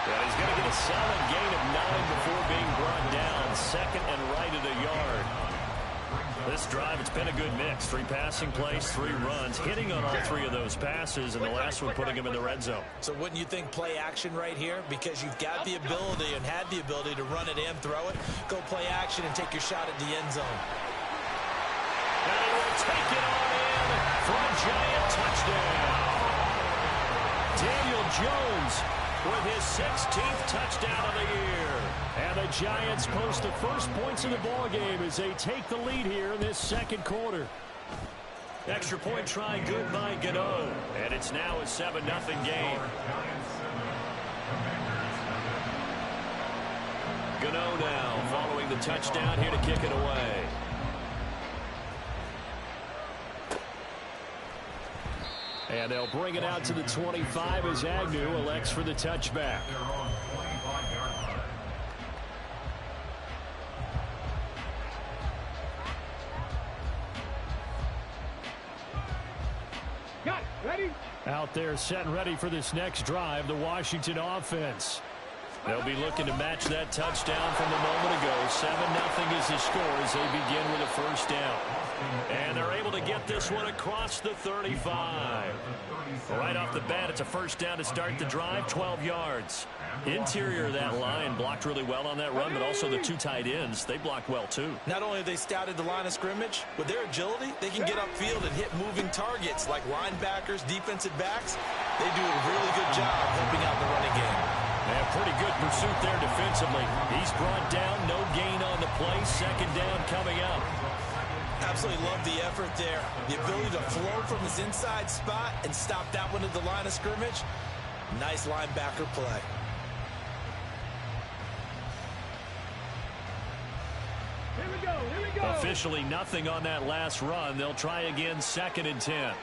Yeah, he's going to get a solid gain of 9 before being brought down. 2nd and right at a yard. This drive, it's been a good mix. 3 passing plays, 3 runs, hitting on all 3 of those passes, and the last one putting him in the red zone. So wouldn't you think play action right here? Because you've got the ability and had the ability to run it and throw it. Go play action and take your shot at the end zone. And he will take it on in for a Giant touchdown. Daniel Jones with his 16th touchdown of the year. And the Giants post the first points of the ballgame as they take the lead here in this second quarter. Extra point try good by Gano. And it's now a 7-0 game. Gano now following the touchdown here to kick it away. And they'll bring it out to the 25 as Agnew elects for the touchback. Got it. Ready? Out there set and ready for this next drive, the Washington offense. They'll be looking to match that touchdown from a moment ago. 7-0 is the score as they begin with a 1st down. And they're able to get this one across the 35. Right off the bat, it's a 1st down to start the drive, 12 yards. Interior of that line blocked really well on that run, but also the 2 tight ends, they blocked well too. Not only have they scouted the line of scrimmage, with their agility, they can get upfield and hit moving targets like linebackers, defensive backs. They do a really good job helping out the running game. And pretty good pursuit there defensively. He's brought down, no gain on the play. 2nd down coming up. Absolutely love the effort there. The ability to flow from his inside spot and stop that one at the line of scrimmage. Nice linebacker play. Here we go. Here we go. Officially nothing on that last run. They'll try again, 2nd and 10.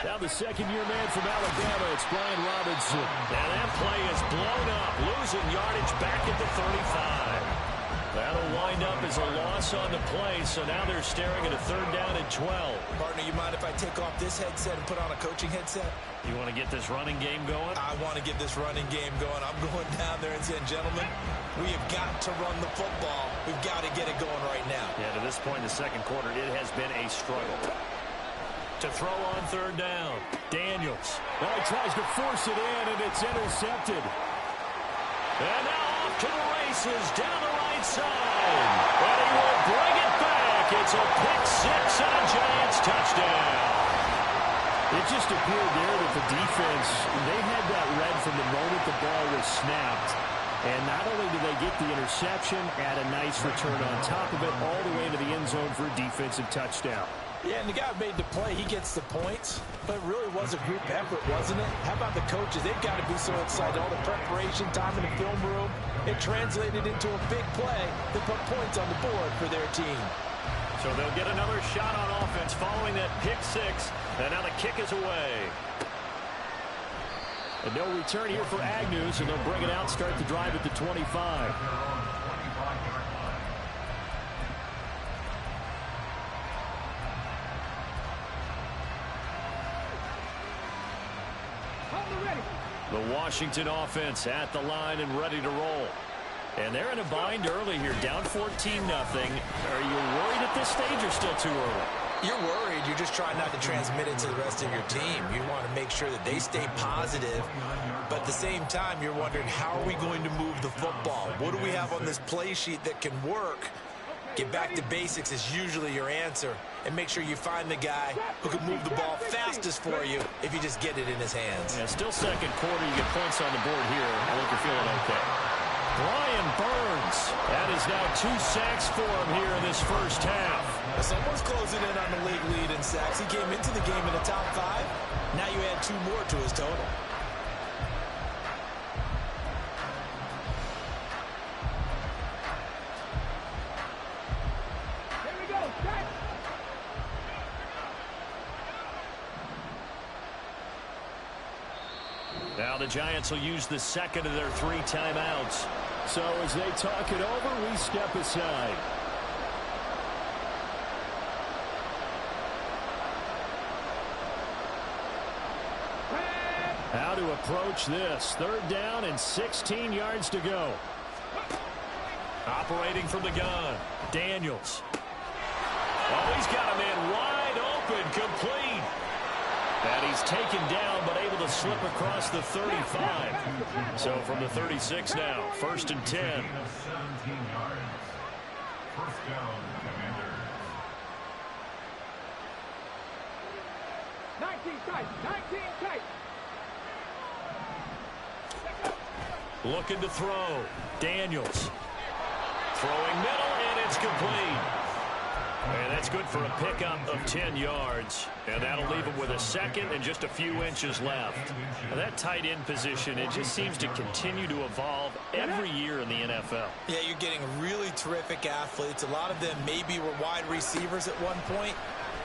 Now the 2nd-year man from Alabama, it's Brian Robinson. And that play is blown up, losing yardage back at the 35. That'll wind up as a loss on the play, so now they're staring at a 3rd down and 12. Partner, you mind if I take off this headset and put on a coaching headset? You want to get this running game going? I want to get this running game going. I'm going down there and saying, gentlemen, we have got to run the football. We've got to get it going right now. Yeah, to this point in the second quarter, it has been a struggle. To throw on 3rd down, Daniels. Well, he tries to force it in, and it's intercepted. And now off to the races, down the right side. And he will bring it back. It's a pick 6 and a Giants touchdown. It just appeared there that the defense, they had that read from the moment the ball was snapped. And not only did they get the interception, add a nice return on top of it, all the way to the end zone for a defensive touchdown. Yeah, and the guy made the play. He gets the points. But it really was a group effort, wasn't it? How about the coaches? They've got to be so excited. All the preparation time in the film room. It translated into a big play that put points on the board for their team. So they'll get another shot on offense following that pick 6. And now the kick is away. And no return here for Agnew, so they'll bring it out, start the drive at the 25. The Washington offense at the line and ready to roll. And they're in a bind early here, down 14-0. Are you worried at this stage or still too early? You're worried. You're just trying not to transmit it to the rest of your team. You want to make sure that they stay positive, but at the same time, you're wondering, how are we going to move the football? What do we have on this play sheet that can work? Get back to basics is usually your answer, and make sure you find the guy who can move the ball fastest for you if you just get it in his hands. Yeah, still second quarter. You get points on the board here. I think you're feeling okay. Brian Burns. That is now 2 sacks for him here in this first half. Someone's closing in on the league lead in sacks. He came into the game in the top 5. Now you add 2 more to his total. Here we go. Set. Now the Giants will use the second of their 3 timeouts. So as they talk it over, we step aside. How to approach this. 3rd down and 16 yards to go. Operating from the gun. Daniels. Oh, he's got a man wide open, complete. And he's taken down, but able to slip across the 35. So from the 36 now, 1st and 10. 17 yards. First down, Commanders. 19 tight. 19 tight. Looking to throw. Daniels. Throwing middle, and it's complete. And that's good for a pickup of 10 yards. And that'll leave him with a second and just a few inches left. Now that tight end position, it just seems to continue to evolve every year in the NFL. Yeah, you're getting really terrific athletes. A lot of them maybe were wide receivers at one point.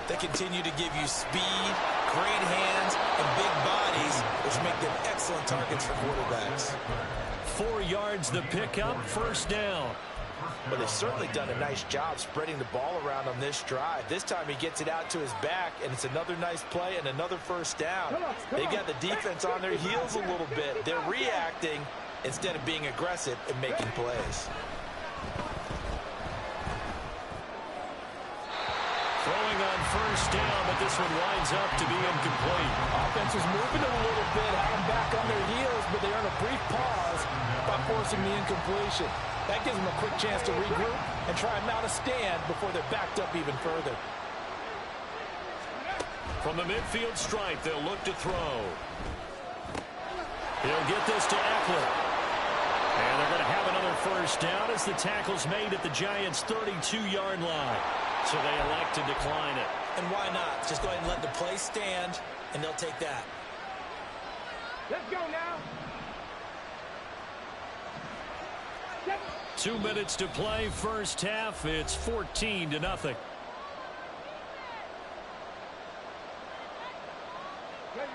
They continue to give you speed, great hands, and big bodies, which make them excellent targets for quarterbacks. 4 yards the pickup, 1st down. But they've certainly done a nice job spreading the ball around on this drive. This time he gets it out to his back, and it's another nice play and another 1st down. They've got the defense on their heels a little bit. They're reacting instead of being aggressive and making plays. Throwing on 1st down, but this one winds up to be incomplete. Offense was moving it a little bit, had them back on their heels, but they earn a brief pause by forcing the incompletion. That gives them a quick chance to regroup and try and mount a stand before they're backed up even further. From the midfield stripe, they'll look to throw. He'll get this to Eckler. And they're going to have another 1st down as the tackle's made at the Giants' 32-yard line. So they elect to decline it. And why not? Just go ahead and let the play stand, and they'll take that. Let's go now. 2 minutes to play, first half. It's 14-0.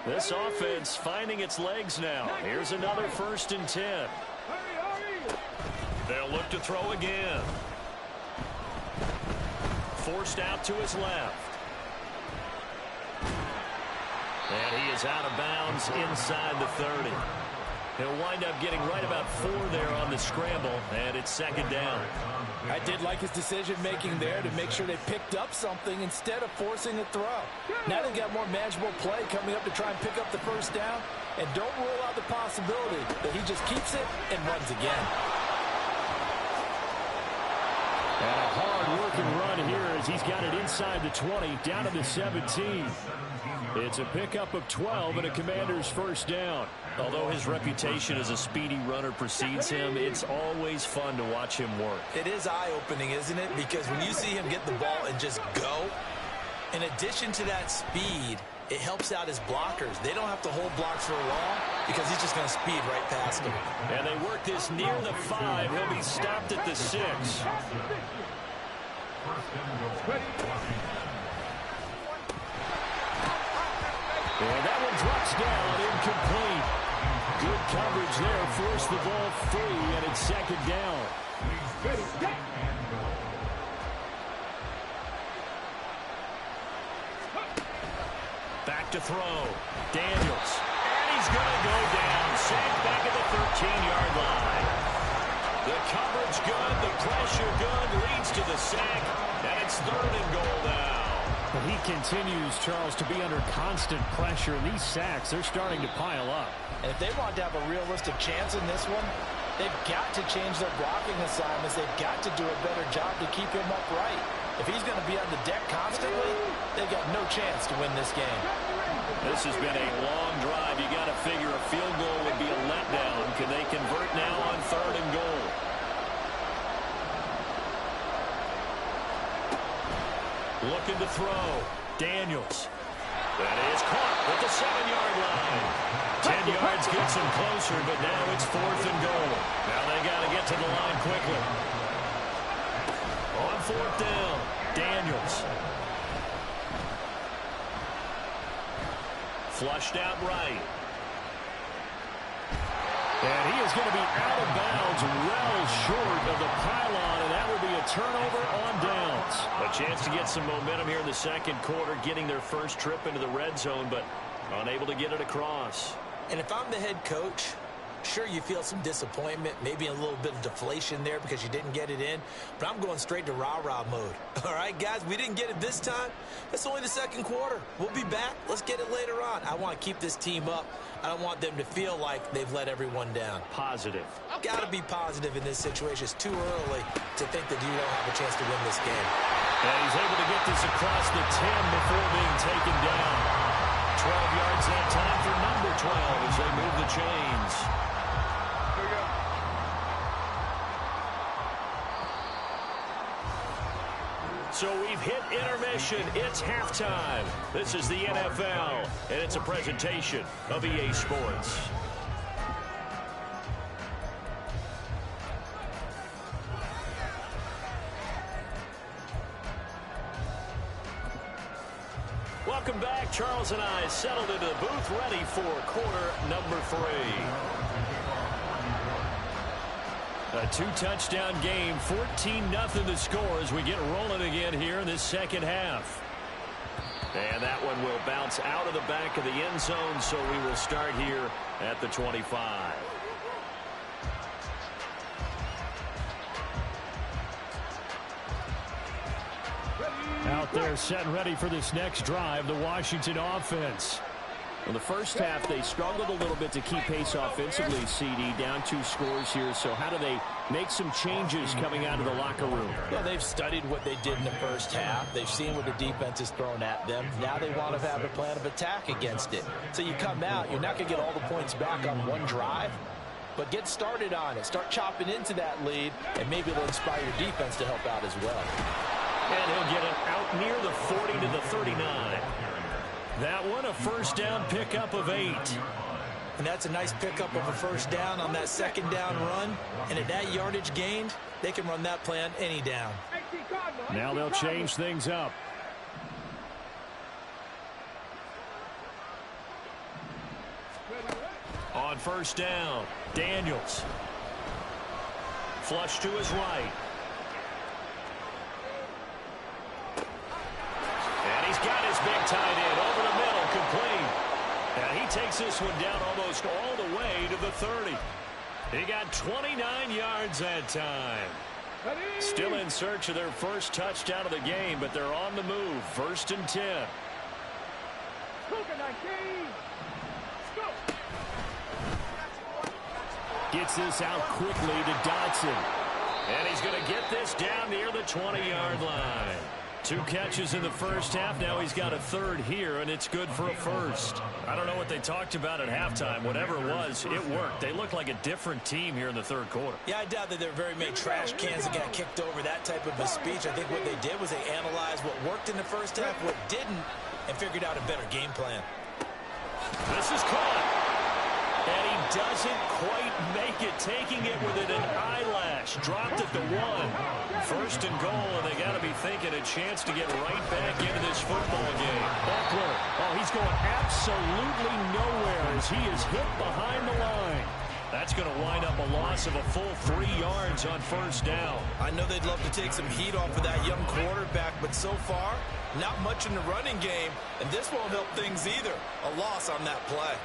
This offense finding its legs now. Here's another 1st and 10. They'll look to throw again. Forced out to his left. And he is out of bounds inside the 30. He'll wind up getting right about 4 there on the scramble, and it's 2nd down. I did like his decision-making there to make sure they picked up something instead of forcing a throw. Now they've got more manageable play coming up to try and pick up the 1st down, and don't rule out the possibility that he just keeps it and runs again. And a hard-working run here as he's got it inside the 20, down to the 17. It's a pickup of 12 and a Commander's 1st down. Although his reputation as a speedy runner precedes him, it's always fun to watch him work. It is eye-opening, isn't it? Because when you see him get the ball and just go, in addition to that speed, it helps out his blockers. They don't have to hold blocks for long because he's just going to speed right past them. And they work this near the 5. He'll be stopped at the 6. And that one drops down, incomplete. Good coverage there, forced the ball free, and it's 2nd down. Back to throw. Daniels. And he's going to go down. Sacked back at the 13-yard line. The coverage good, the pressure good, leads to the sack, and it's 3rd and goal now. But he continues, Charles, to be under constant pressure. And these sacks, they're starting to pile up. And if they want to have a realistic chance in this one, they've got to change their blocking assignments. They've got to do a better job to keep him upright. If he's going to be on the deck constantly, they've got no chance to win this game. This has been a long drive. You got to figure a field goal would be a letdown. Can they convert now on 3rd and goal? Looking to throw. Daniels. That is caught at the 7-yard line. 10 yards gets him closer, but now it's 4th and goal. Now they got to get to the line quickly. On 4th down, Daniels. Flushed out right. And he is going to be out of bounds, well short of the pylon, and that would be a turnover on downs. A chance to get some momentum here in the second quarter, getting their first trip into the red zone, but unable to get it across. And if I'm the head coach, sure, you feel some disappointment, maybe a little bit of deflation there because you didn't get it in, but I'm going straight to rah-rah mode. All right, guys, we didn't get it this time. It's only the second quarter. We'll be back. Let's get it later on. I want to keep this team up. I don't want them to feel like they've let everyone down. Positive. Got to be positive in this situation. It's too early to think that you don't have a chance to win this game. And he's able to get this across the 10 before being taken down. 12 yards that time for number 12 as they move the chains. So we've hit intermission. It's halftime. This is the NFL, and it's a presentation of EA Sports. Welcome back. Charles and I settled into the booth, ready for quarter number 3. A 2-touchdown game, 14-0 to score as we get rolling again here in this second half. And that one will bounce out of the back of the end zone, so we will start here at the 25. Out there set and ready for this next drive, the Washington offense. In the first half, they struggled a little bit to keep pace offensively, CD, down 2 scores here. So how do they make some changes coming out of the locker room? Well, they've studied what they did in the first half. They've seen what the defense has thrown at them. Now they want to have a plan of attack against it. So you come out, you're not going to get all the points back on one drive, but get started on it. Start chopping into that lead, and maybe it'll inspire your defense to help out as well. And he'll get it out near the 40 to the 39. That one, a first down pickup of 8. And that's a nice pickup of a first down on that second down run. And at that yardage gained, they can run that play on any down. Now they'll change things up. On first down, Daniels. Flush to his right. And he's got his big tight end over the middle, complete. And he takes this one down almost all the way to the 30. He got 29 yards that time. Still in search of their first touchdown of the game, but they're on the move. 1st and 10. Gets this out quickly to Dotson. And he's going to get this down near the 20-yard line. 2 catches in the first half. Now he's got a 3rd here, and it's good for a first. I don't know what they talked about at halftime. Whatever it was, it worked. They look like a different team here in the 3rd quarter. Yeah, I doubt that there are very many trash cans that got kicked over, that type of a speech. I think what they did was they analyzed what worked in the first half, what didn't, and figured out a better game plan. This is caught. And he doesn't quite make it, taking it within an eyelash. Dropped at the 1. 1st and goal, and they got to be thinking a chance to get right back into this football game. Eckler, oh, he's going absolutely nowhere as he is hit behind the line. That's going to wind up a loss of a full 3 yards on first down. I know they'd love to take some heat off of that young quarterback, but so far, not much in the running game, and this won't help things either. A loss on that play.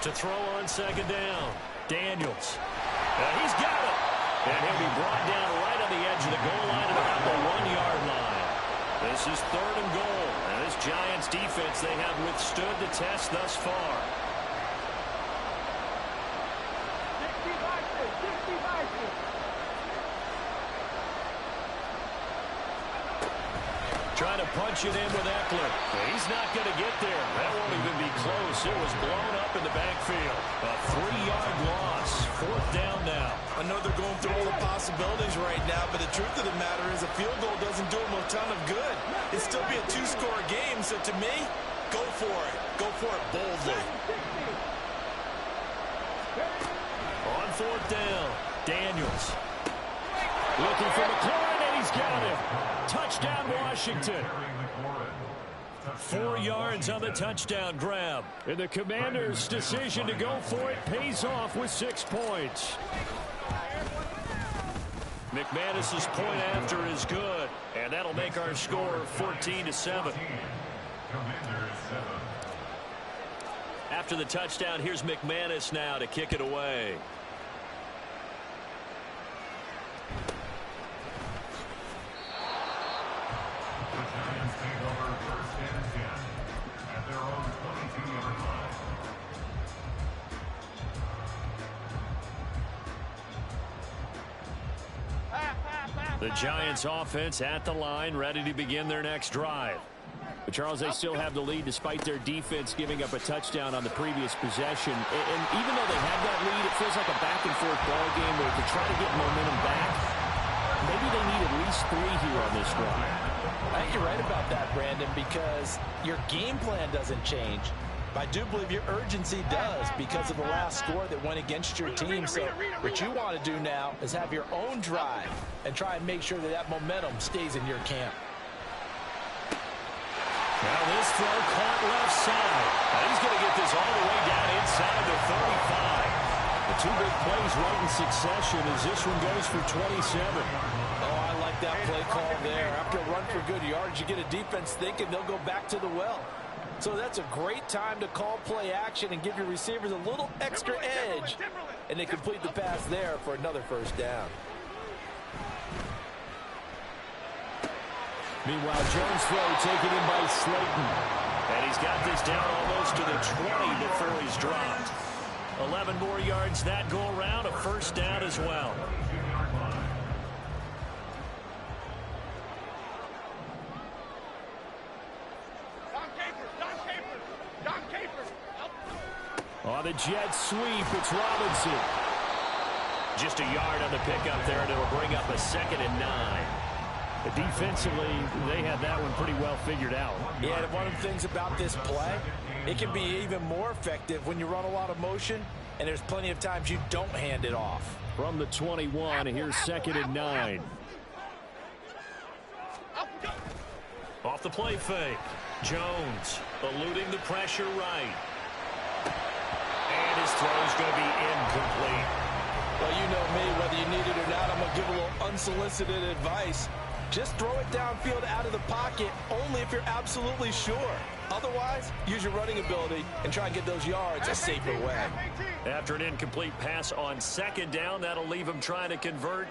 To throw on second down, Daniels. He's got it. And he'll be brought down right on the edge of the goal line at about the 1-yard line. This is 3rd and goal. And this Giants defense, they have withstood the test thus far. 60 Vikings. Trying to punch it in with Eckler. He's not going to get there. That won't even be close. It was blown up in the backfield. A 3-yard loss. 4th down now. I know they're going through all the possibilities right now, but the truth of the matter is a field goal doesn't do them a ton of good. It'd still be a 2-score game, so to me, go for it. Go for it boldly. On 4th down, Daniels. Looking for McLaurin, and he's got him. Touchdown, Washington. 4 yards on the touchdown grab. And the Commanders' decision to go for it pays off with 6 points. McManus's point after is good, and that'll make our score 14-7. After the touchdown, here's McManus now to kick it away. The Giants offense at the line, ready to begin their next drive. But Charles, they still have the lead despite their defense giving up a touchdown on the previous possession. And even though they have that lead, it feels like a back-and-forth ball game where to try to get momentum back, maybe they need at least 3 here on this drive. I think you're right about that, Brandon, because your game plan doesn't change. But I do believe your urgency does because of the last score that went against your team. So what you want to do now is have your own drive and try and make sure that that momentum stays in your camp. Now this throw caught left side. Now he's going to get this all the way down inside the 35. The 2 big plays right in succession as this one goes for 27. Oh, I like that play call there. After a run for good yards, you get a defense thinking they'll go back to the well. So that's a great time to call play action and give your receivers a little extra edge. And they complete the pass there for another 1st down. Meanwhile, Jones' throw taken in by Slayton. And he's got this down almost to the 20 before he's dropped. 11 more yards that go around, a 1st down as well. On the jet sweep, it's Robinson. Just a yard on the pickup there, and it'll bring up a 2nd and 9. But defensively, they had that one pretty well figured out. Yeah, and one of the things about this play, it can be even more effective when you run a lot of motion, and there's plenty of times you don't hand it off. From the 21, here's 2nd and 9. Off the play fake. Jones eluding the pressure right. And his throw's going to be incomplete. Well, you know me, whether you need it or not, I'm going to give a little unsolicited advice. Just throw it downfield out of the pocket only if you're absolutely sure. Otherwise, use your running ability and try and get those yards a safer way. After an incomplete pass on 2nd down, that'll leave him trying to convert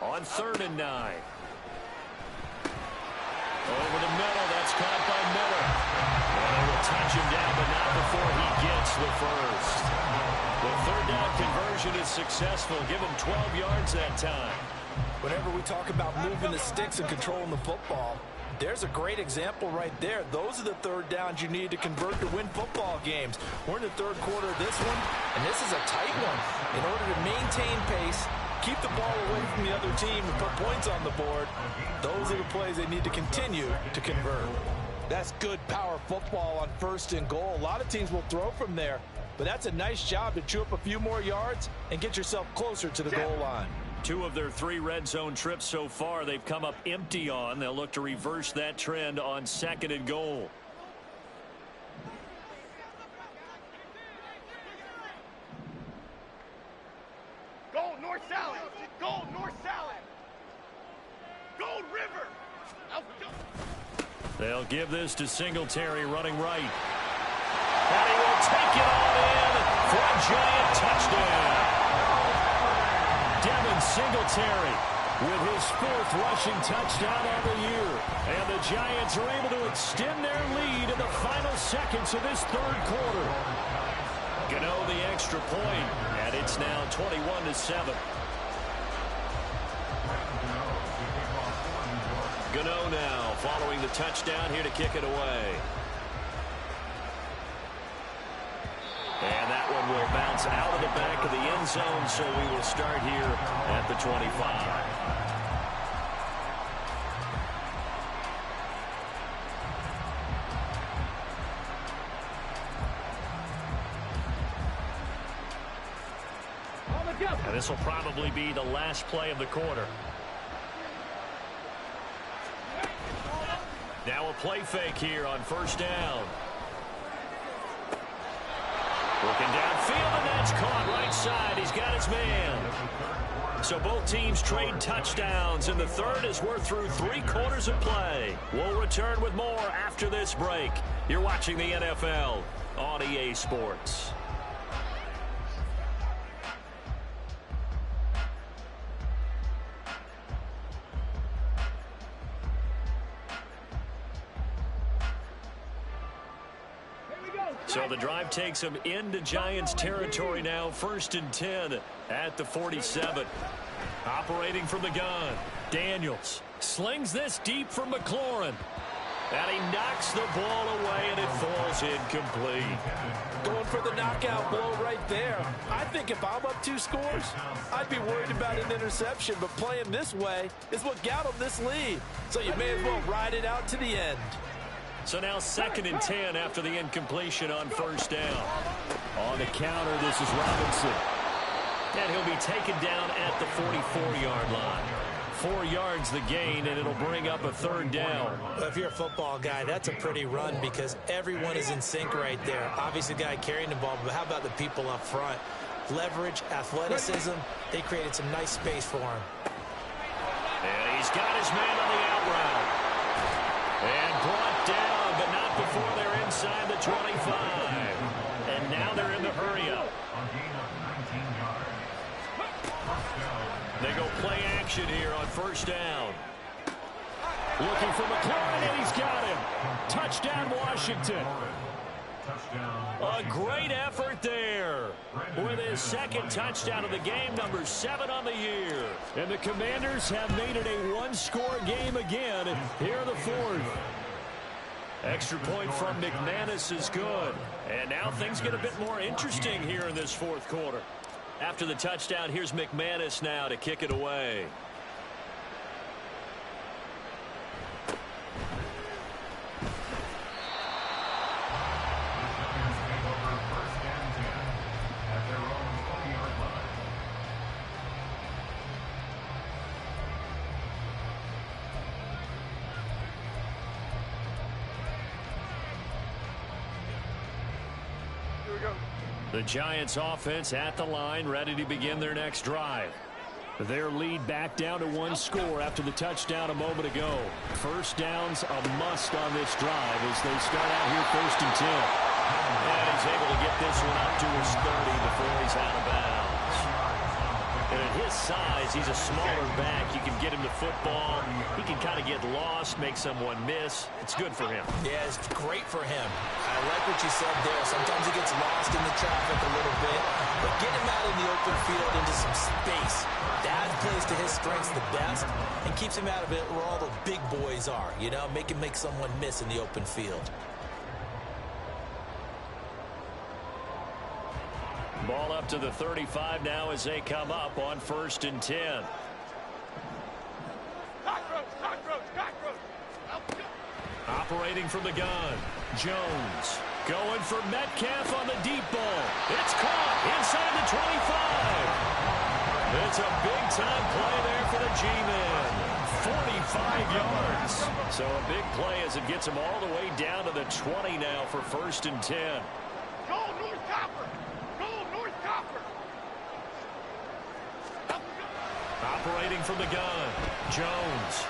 on 3rd and 9. Over the middle, that's caught by Miller. And they will touch him down, but not before he gets the 1st. The 3rd down conversion is successful. Give him 12 yards that time. Whenever we talk about moving the sticks and controlling the football, there's a great example right there. Those are the 3rd downs you need to convert to win football games. We're in the 3rd quarter of this one, and this is a tight one. In order to maintain pace, keep the ball away from the other team, and put points on the board, those are the plays they need to continue to convert. That's good power football on 1st and goal. A lot of teams will throw from there, but that's a nice job to chew up a few more yards and get yourself closer to the goal line. 2 of their 3 red zone trips so far they've come up empty on. They'll look to reverse that trend on 2nd and goal. Gold North Salad. Gold North Salad. Gold River. They'll give this to Singletary running right. And he will take it all in for a Giant touchdown. Devin Singletary with his 4th rushing touchdown on the year. And the Giants are able to extend their lead in the final seconds of this 3rd quarter. Gano the extra point, and it's now 21-7. Gano now following the touchdown here to kick it away. And that one will bounce out of the back of the end zone, so we will start here at the 25. And this will probably be the last play of the quarter. Now a play fake here on 1st down. Looking downfield, and that's caught right side. He's got his man. So both teams trade touchdowns in the 3rd as we're through 3 quarters of play. We'll return with more after this break. You're watching the NFL on EA Sports. So the drive takes them into Giants territory now. 1st and 10 at the 47. Operating from the gun. Daniels slings this deep for McLaurin. And he knocks the ball away, and it falls incomplete. Going for the knockout blow right there. I think if I'm up 2 scores, I'd be worried about an interception. But playing this way is what got him this lead. So you may as well ride it out to the end. So now 2nd and 10 after the incompletion on 1st down. On the counter, this is Robinson. And he'll be taken down at the 44-yard line. 4 yards the gain, and it'll bring up a 3rd down. Well, if you're a football guy, that's a pretty run because everyone is in sync right there. Obviously, the guy carrying the ball, but how about the people up front? Leverage, athleticism, they created some nice space for him. And he's got his man on the out route. And brought down, but not before they're inside the 25. And now they're in the hurry-up. They go play action here on 1st down. Looking for McLaurin, and he's got him. Touchdown, Washington. A great effort there with his 2nd touchdown of the game, number 7 on the year. And the Commanders have made it a 1-score game again here in the 4th. Extra point from McManus is good. And now things get a bit more interesting here in this 4th quarter. After the touchdown, here's McManus now to kick it away. The Giants offense at the line, ready to begin their next drive. Their lead back down to 1 score after the touchdown a moment ago. 1st down's a must on this drive as they start out here 1st and 10. And he's able to get this one up to his 30 before he's out of bounds. And at his size, he's a smaller back. You can get him the football. He can kind of get lost, make someone miss. It's good for him. Yeah, it's great for him. I like what you said there. Sometimes he gets lost in the traffic a little bit. But get him out in the open field into some space. That plays to his strengths the best and keeps him out of it where all the big boys are. You know, make him make someone miss in the open field. Ball up to the 35 now as they come up on 1st and 10. Operating from the gun. Jones going for Metcalf on the deep ball. It's caught inside the 25. It's a big-time play there for the G-Men. 45 yards. So a big play as it gets him all the way down to the 20 now for 1st and 10. Go, North Copper! Go, North Copper! Operating from the gun. Jones.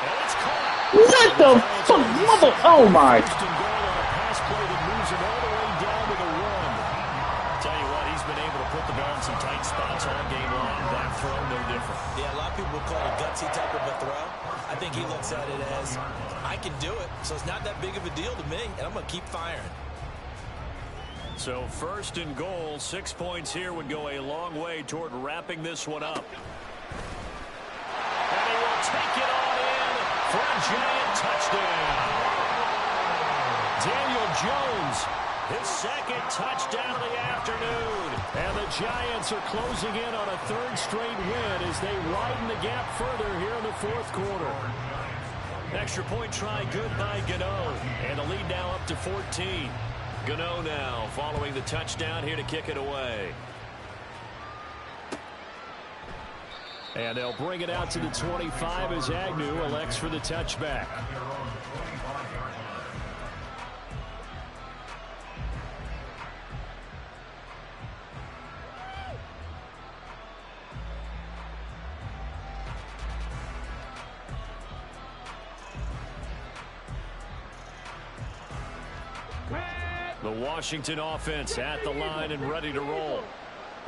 And it's caught. What the fuck? Mother, oh my. First and goal on a pass play that moves him all the way down to the 1. Tell you what, he's been able to put the ball in some tight spots all game long. That Yeah, a lot of people would call it a gutsy type of a throw. I think he looks at it as, I can do it, so it's not that big of a deal to me, and I'm going to keep firing. So first and goal, 6 points here would go a long way toward wrapping this one up. And he will take it on in for a giant touchdown. Daniel Jones, his second touchdown of the afternoon. And the Giants are closing in on a third straight win as they widen the gap further here in the fourth quarter. Extra point try good by Gano. And the lead now up to 14. Gano now following the touchdown here to kick it away. And they'll bring it out to the 25 as Agnew elects for the touchback. The Washington offense at the line and ready to roll.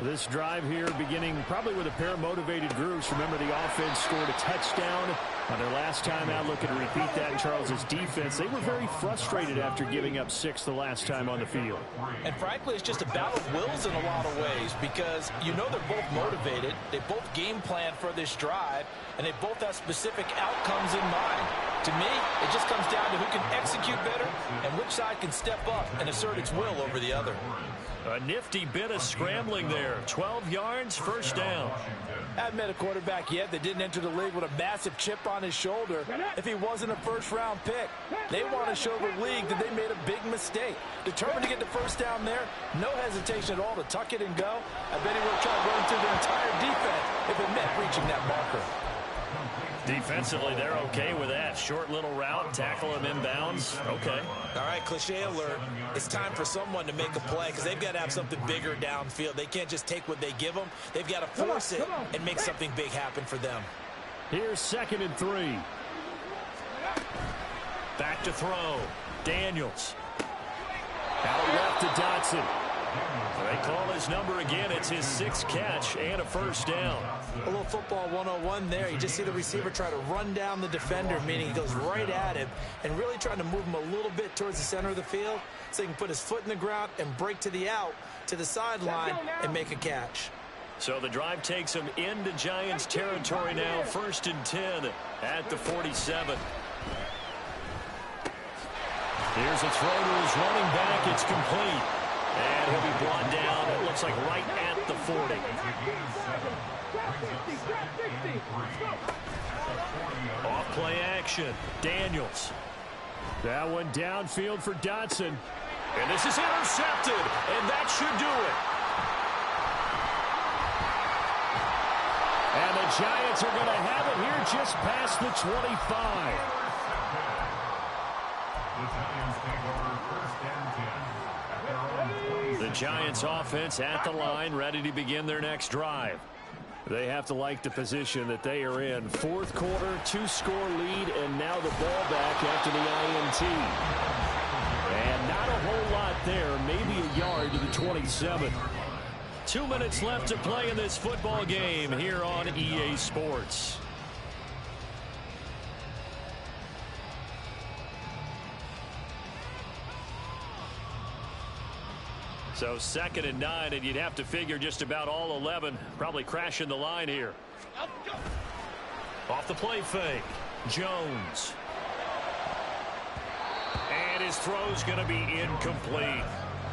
This drive here beginning probably with a pair of motivated groups. Remember, the offense scored a touchdown on their last time out. Looking to repeat that in Charles's defense. They were very frustrated after giving up 6 the last time on the field. And frankly, it's just a battle of wills in a lot of ways because you know they're both motivated. They both game plan for this drive, and they both have specific outcomes in mind. To me, it just comes down to who can execute better and which side can step up and assert its will over the other. A nifty bit of scrambling there. 12 yards, first down. I haven't met a quarterback yet that didn't enter the league with a massive chip on his shoulder if he wasn't a first-round pick. They want to show the league that they made a big mistake. Determined to get the first down there, no hesitation at all to tuck it and go. I bet he will try to run through the entire defense if it meant reaching that marker. Defensively, they're okay with that. Short little route, tackle him inbounds. Okay. All right, cliche alert. It's time for someone to make a play because they've got to have something bigger downfield. They can't just take what they give them. They've got to force it and make something big happen for them. Here's 2nd and 3. Back to throw. Daniels. Out left to Dotson. They call his number again. It's his 6th catch and a first down. A little football 101 there. You just see the receiver try to run down the defender, meaning he goes right at him and really trying to move him a little bit towards the center of the field so he can put his foot in the ground and break to the out, to the sideline, and make a catch. So the drive takes him into Giants territory now. 1st and 10 at the 47. Here's a throw to his running back. It's complete. And he'll be brought down, it looks like right at the 40. Off play action. Daniels. That one downfield for Dotson. And this is intercepted. And that should do it. And the Giants are going to have it here just past the 25. The Giants take over 1st and 10. The Giants offense at the line, ready to begin their next drive. They have to like the position that they are in. 4th quarter, 2-score lead, and now the ball back after the INT. And not a whole lot there, maybe a yard to the 27. 2 minutes left to play in this football game here on EA Sports. So 2nd and 9, and you'd have to figure just about all 11 probably crashing the line here. Off the play fake, Jones. And his throw's going to be incomplete.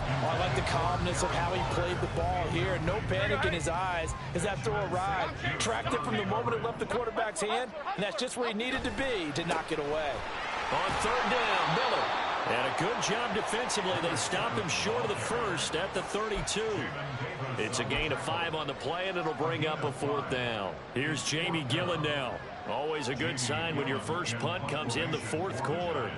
Oh, I like the calmness of how he played the ball here. No panic in his eyes as that throw arrived. Tracked it from the moment it left the quarterback's hand, and that's just where he needed to be to knock it away. On 3rd down, Miller. And a good job defensively. They stop him short of the 1st at the 32. It's a gain of 5 on the play, and it'll bring up a 4th down. Here's Jamie Gillen now. Always a good sign when your first punt comes in the 4th quarter.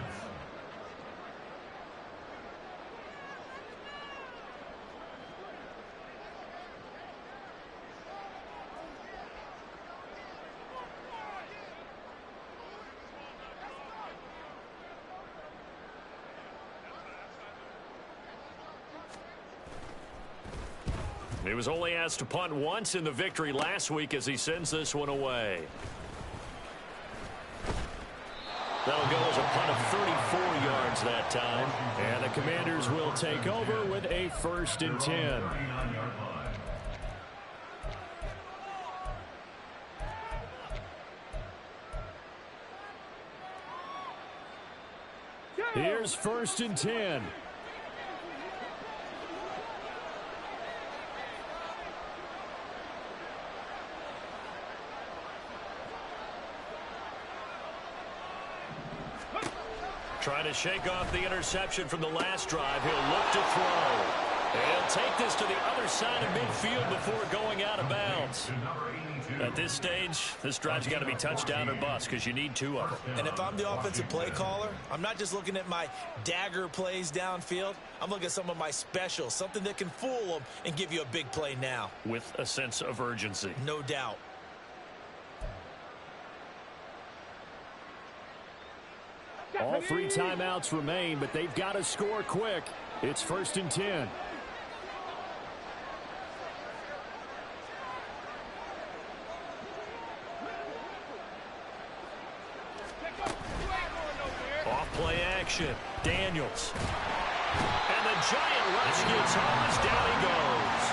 He was only asked to punt once in the victory last week as he sends this one away. That'll go as a punt of 34 yards that time. And the Commanders will take over with a 1st and 10. Here's 1st and 10. Trying to shake off the interception from the last drive. He'll look to throw. He'll take this to the other side of midfield before going out of bounds. At this stage, this drive's got to be touchdown or bust because you need 2 of them. And if I'm the offensive play caller, I'm not just looking at my dagger plays downfield. I'm looking at some of my specials, something that can fool them and give you a big play now. With a sense of urgency. No doubt. All 3 timeouts remain, but they've got to score quick. It's 1st and 10. Off-play action. Daniels. And the giant rush gets home as down he goes.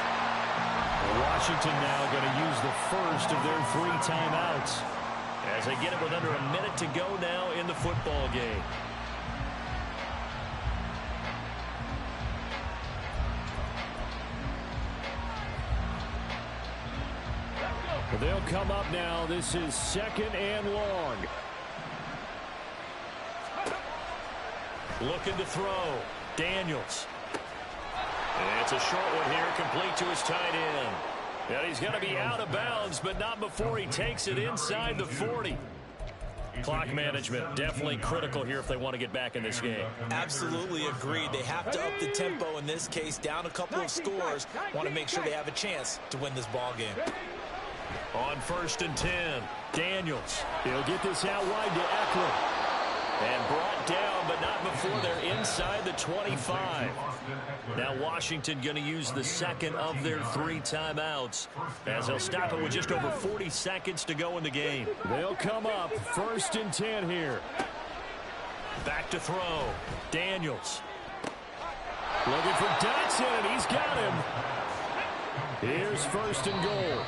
Washington now going to use the first of their 3 timeouts as they get it with under a minute to go now in the football game. They'll come up now. This is 2nd and long. Looking to throw. Daniels. And it's a short one here, complete to his tight end. And he's going to be out of bounds, but not before he takes it inside the 40. Clock management definitely critical here if they want to get back in this game. Absolutely agreed. They have to up the tempo in this case, down a couple of scores. Want to make sure they have a chance to win this ball game. On 1st and 10, Daniels. He'll get this out wide to Eckler. And brought down, but not before they're inside the 25. Now Washington going to use the 2nd of their 3 timeouts as they'll stop it with just over 40 seconds to go in the game. They'll come up 1st and 10 here. Back to throw. Daniels. Looking for Dotson, and he's got him. Here's 1st and goal.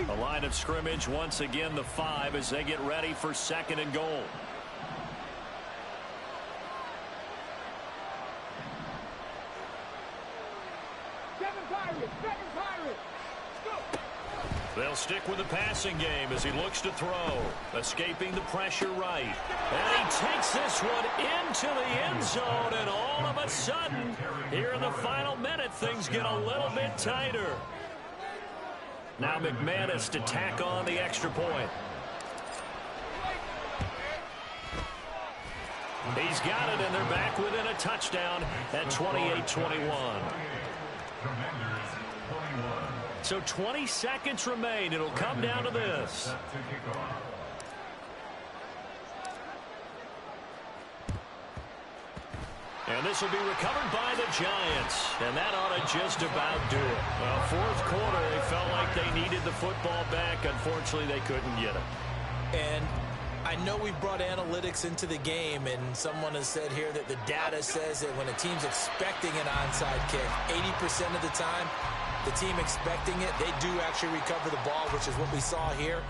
A line of scrimmage once again the 5 as they get ready for 2nd and goal. They'll stick with the passing game as he looks to throw. Escaping the pressure right. And he takes this one into the end zone, and all of a sudden, here in the final minute, things get a little bit tighter. Now McManus to tack on the extra point. He's got it, and they're back within a touchdown at 28-21. So 20 seconds remain. It'll come down to this. And this will be recovered by the Giants. And that ought to just about do it. Well, 4th quarter, they felt like they needed the football back. Unfortunately, they couldn't get it. And I know we've brought analytics into the game, and someone has said here that the data says that when a team's expecting an onside kick, 80% of the time, the team expecting it, they do actually recover the ball, which is what we saw here.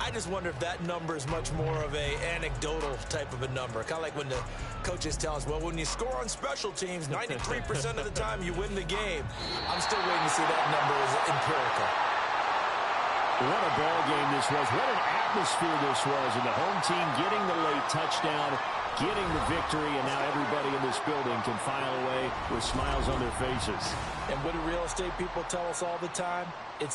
I just wonder if that number is much more of a anecdotal type of a number. Kind of like when the coaches tell us, well, when you score on special teams, 93% of the time you win the game. I'm still waiting to see that number is empirical. What a ball game this was. What an atmosphere this was. And the home team getting the late touchdown, getting the victory, and now everybody in this building can file away with smiles on their faces. And what do real estate people tell us all the time? It's